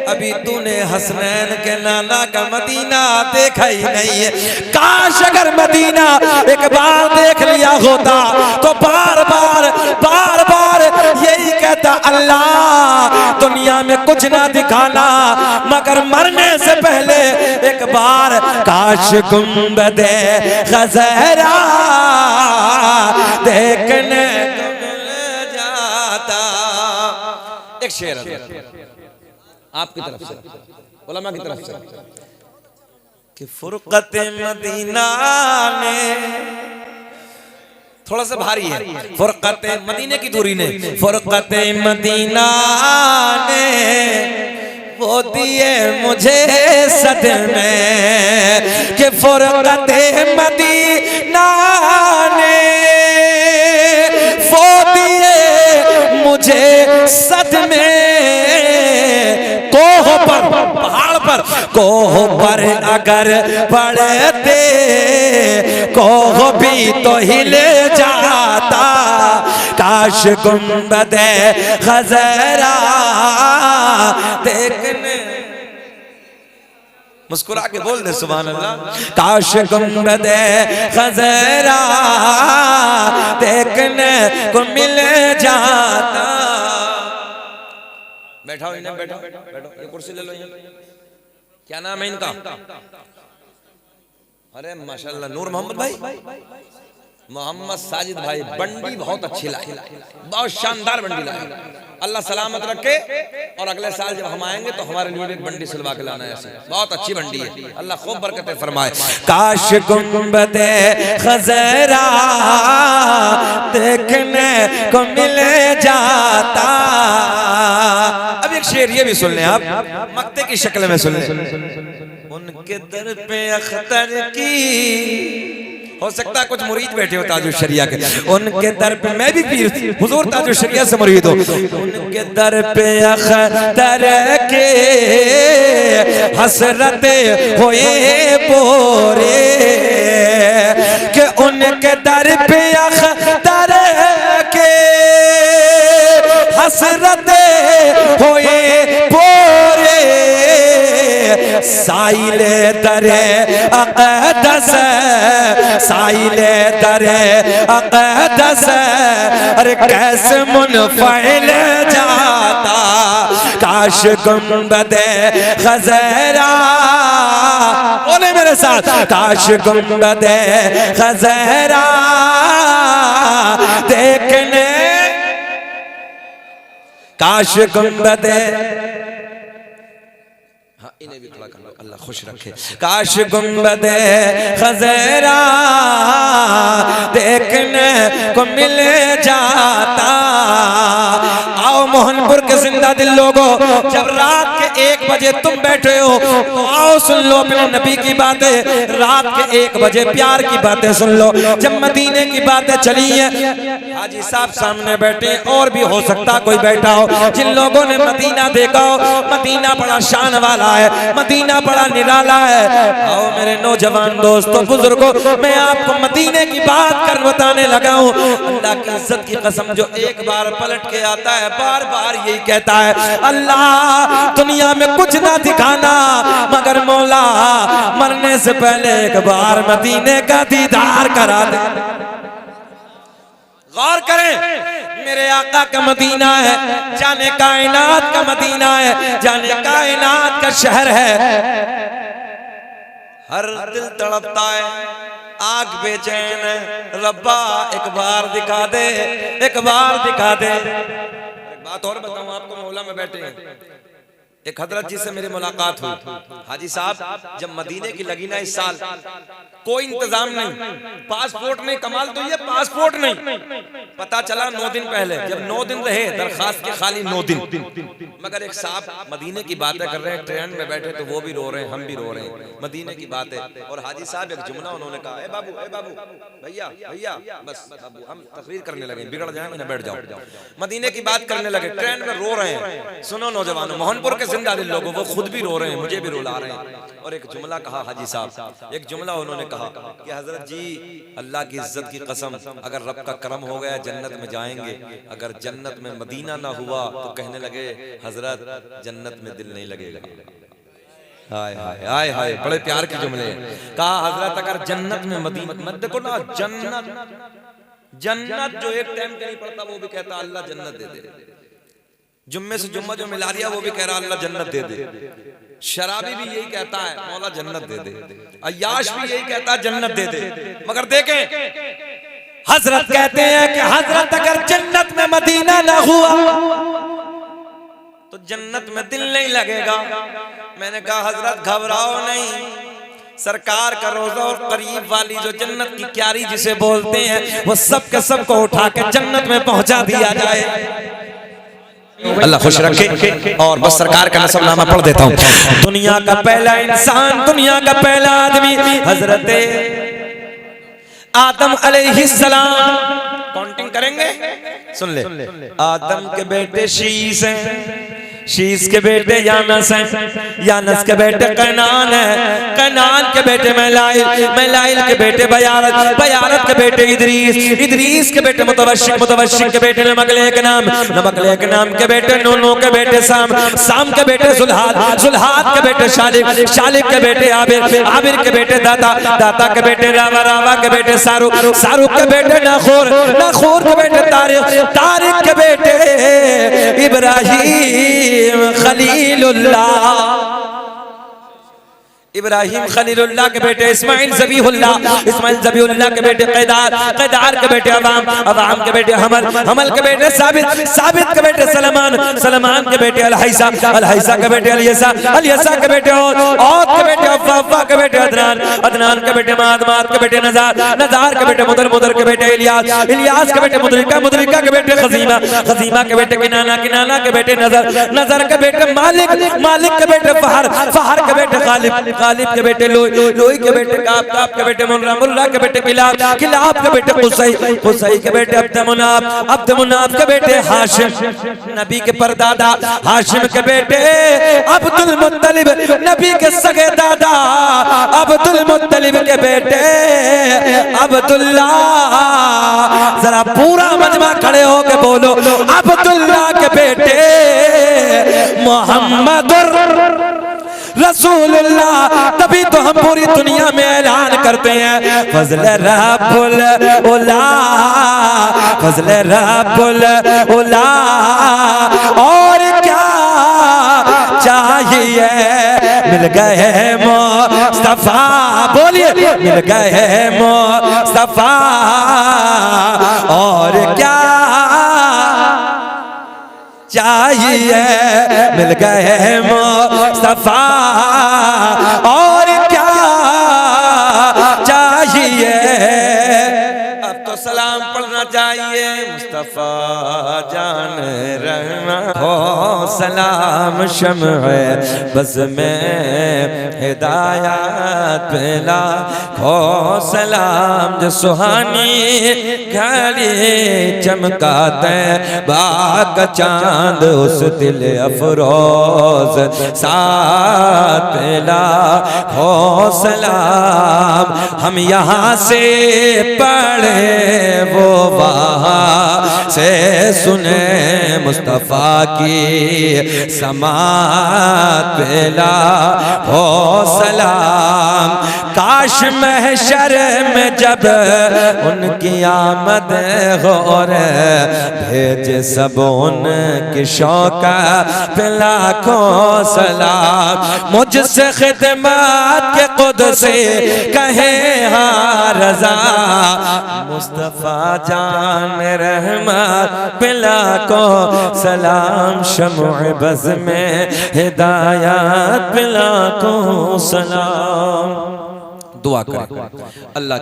अभी तूने हसनैन के नाना का मदीना देखा ही नहीं है। काश अगर मदीना एक बार देख लिया होता तो बार बार यही कहता, अल्लाह दुनिया में कुछ ना दिखाना मगर मरने से पहले एक बार काश गुंबदे खज़रा देखने को मिल जाता। एक शेर आपकी तरफ से, उलमा की तरफ से, कि फुरक़त मदीना ने, थोड़ा सा भारी है, फुरक़त मदीने की दूरी ने, फुरक़त मदीना ने वो दिए मुझे सदमे, कि फुरक़त मदीना ने वो दिए मुझे सदमे। कोह पर, पहाड़ पर, कोह पर अगर पड़ते कोह भी तो हिल जाता। काश गुंबदे खज़रा देखने, मुस्कुरा के बोल दे सुभान अल्लाह। काश गुंबदे खज़रा देखने को मिल जाता। बैठाओ इन्हें, बैठो बैठो, ये कुर्सी ले लो। क्या नाम है इनका? अरे माशाल्लाह, नूर मोहम्मद भाई, मोहम्मद साजिद भाई। बंडी बहुत अच्छी लाई, बहुत शानदार बंडी लाई। अल्लाह सलामत रखे, और अगले साल जब हम आएंगे तो हमारे लिए एक बंडी सिलवा के लाना है ऐसे, बहुत अच्छी बंडी है। अल्लाह खूब बरकतें फरमाए। काश गुंबदे खज़रा देखने को मिल जाता। अब एक शेर ये भी सुन लें आप, मक्ते की शक्ल में सुन लें। उनके दर पे अख्तर की, हो सकता है कुछ मुरीद बैठे हो ताजुश शरिया के, उनके दर पे, मैं भी पीर हुजूर ताजुश शरिया से मुरीद हो, उनके दर पे अख्तर के हसरते होए बोरे, कि उनके दर पे अख्तर के हसरते होए बोरे, साइले दरे अक़दस, साइले दरे अक़दस, अरे कैसे मुनफ़इल जाता काश गुंबदे खज़रा, बोले मेरे साथ, काश गुंबदे खज़रा देखने, काश गुंबदे, हाँ इन्हें भी खड़ा कर लो, अल्लाह खुश रखे, काश गुंबदे खज़रा देखने को मिल जाता। आओ मोहनपुर के जिंदा दिल लोगों, जब रात के 1 बजे तुम बैठे हो तो आओ सुन लो अपने नबी की बातें, रात के 1 बजे प्यार की बातें सुन लो। जब मदीने की बातें चली हैं, हाजी साहब सामने बैठे, और भी हो सकता कोई बैठा हो जिन लोगों ने मदीना देखा हो, मदीना बड़ा शान वाला है, मदीना बड़ा निराला है। आओ मेरे नौजवान दोस्तों बुजुर्गों, मैं आपको मदीने की बात कर बताने लगा हूँ। अल्लाह की इज्जत की कसम, जो एक बार पलट के आता है बार बार यही कहता है, अल्लाह दुनिया में कुछ ना दिखाना मगर मौला मरने से पहले एक बार मदीने का दीदार करा दे। गौर करें, मेरे आका का मदीना है, जाने कायनात का मदीना है, जाने कायनात का शहर है। हर दिल तड़पता है, आग बेचैन है, रब्बा एक बार दिखा दे, एक बार दिखा दे। एक बात और बताऊं आपको, मौला में बैठे हैं, एक हजरत जी से मेरी मुलाकात हुई। हाजी साहब जब मदीने की लगी ना इस साल, कोई इंतजाम नहीं, पासपोर्ट नहीं, कमाल तो ये पासपोर्ट नहीं, पता चला 9 दिन पहले, जब 9 दिन रहे दरखास्त के खाली 9 दिन, मगर एक साहब मदीने की बातें कर रहे हैं, ट्रेन में बैठे तो वो भी रो रहे हैं, हम भी रो रहे हैं, मदीने की बातें। और हाजी साहब एक जुमला उन्होंने कहा, ए बाबू भैया भैया, बस बाबू हम तकरीर करने लगे, बिगड़ जाएंगे ना, बैठ जाओ। मदीने की बात करने लगे, ट्रेन में रो रहे हैं। सुनो नौजवानों, मोहनपुर के जिंदा दिल लोगों, वो खुद भी रो रहे हैं, मुझे भी रुला रहे हैं। और एक जुमला कहा हाजी साहब, एक जुमला उन्होंने कहा कि हजरत जी अल्लाह की इज्जत की कसम, अगर रब का करम हो गया जन्नत में जाएंगे, अगर जन्नत में मदीना ना हुआ तो कहने लगे हजरत जन्नत में दिल नहीं लगेगा। हाय हाय हाय हाय, बड़े प्यार के जुमले हैं। कहा हजरत अगर जन्नत में मदीना, मत देखो ना, जन्नत जो एक टाइम के नहीं पड़ता वो भी कहता अल्लाह जन्नत दे दे, जुम्मे से जुम्मा जो मिला दिया वो भी कह रहा अल्लाह जन्नत दे दे, शराबी भी यही कहता है मौला जन्नत दे दे, अय्याश भी यही कहता है जन्नत दे दे। मगर देखें हजरत कहते हैं कि हजरत अगर जन्नत में मदीना ना हुआ तो जन्नत में दिल नहीं लगेगा। मैंने कहा हजरत घबराओ नहीं, सरकार का रोजा और करीब वाली जो जन्नत की क्यारी जिसे बोलते हैं, वो सब के सब को उठा के जन्नत में पहुंचा दिया जाए। अल्लाह खुश रखे। और बस सरकार का नसबनामा पढ़ देता हूँ। दुनिया का पहला इंसान, दुनिया का पहला आदमी हजरत आदम अलैहिस्सलाम। काउंटिंग करेंगे, सुन ले। आदम के बेटे शीश हैं, शीश के बेटे यानस हैं, यानस के बेटे कैनान है, कैनान के बेटे मैलाइल, मैलाइल के बेटे बयारत, बयारत के बेटे इदरीस, इदरीस के बेटे मुतवश्शिक, मुतवश्शिक के बेटे नमकलेक नाम, नमकलेक नाम के बेटे नूनू के बेटे साम, साम के बेटे जुल्हाद, जुल्हाद के बेटे शालिक, शालिक के बेटे आबिर, आबिर के बेटे दाता, दाता के बेटे रावा, रावा के बेटे सारुक, सारुक के बेटे नाखोर, नाखोर के बेटे तारिक, तारिक के बेटे इब्राहिम खलीलुल्लाह, इब्राहिम खलीलुल्लाह के बेटे इस्माइल ज़बीहुल्लाह, इस्माइल ज़बीहुल्लाह के बेटे कैदार, कैदार के बेटे अवाम, अवाम के बेटे हमल, हमल के बेटे साबित, साबित के बेटे सलमान, सलमान के बेटे अलहैसा, अलहैसा के बेटे अलियसा, अलियसा के बेटे औद के बेटे अफ़्फ़ा, अफ़्फ़ा के बेटे अदनान, अदनान के बेटे माद, माद के बेटे नज़ार, नज़ार के बेटे मुदर, मुदर के बेटे इलियास, इलियास के बेटे मुदरिका, मुदरिका के बेटे खज़ीमा, खज़ीमा के बेटे किनाना, किनाना के बेटे नज़र, नज़र के बेटे मालिक, मालिक के बेटे फहर, फहर के बेटे गालिब, गालिब के बेटे लोई, लोई के बेटे काब, काब के बेटे मुर्रा, मुर्रा के बेटे किलाब, किलाब के बेटे कुसई, कुसई के बेटे अब्दमुनाब, अब्दमुनाब के बेटे हाशिम, नबी के परदादा, हाशिम के बेटे अब्दुल मुत्तलिब, नबी के सगे दादा, अब्दुल मुत्तलिब के बेटे अब्दुल्ला। जरा पूरा मजमा खड़े हो के बोलो, अब्दुल्ला के बेटे मोहम्मद रसूलुल्लाह। तभी तो हम पूरी दुनिया में ऐलान करते हैं फजल रब्बुल उला, फजल रब्बुल उला। और क्या चाहिए, मिल गए मुस्तफा, बोलिए मिल गए मुस्तफा। और क्या चाहिए, मिल गए मुस्तफा। और क्या चाहिए, अब तो सलाम पढ़ना चाहिए मुस्तफा जान रहना हो। सलाम शम्ह बस में हिदायत पिला हो। सलाम जो सुहानी घड़ी चमकाते बाग चांद उस दिल अफरोज साथ पिला हो। सलाम हम यहाँ से पढ़े वो वहाँ से सुने मुस्तफा की समात पिला हो। सलाम काश महशर में जब उनकी आमद हो रे भेज सब उनकी शौका पिला को। सलाम मुझसे खिदमत के खुद से कहे हाँ रजा मुस्तफा जान रहमत पिला को। सलाम शम्ह बज़ में हिदायत पिला को। सलाम दुआ करें अल्लाह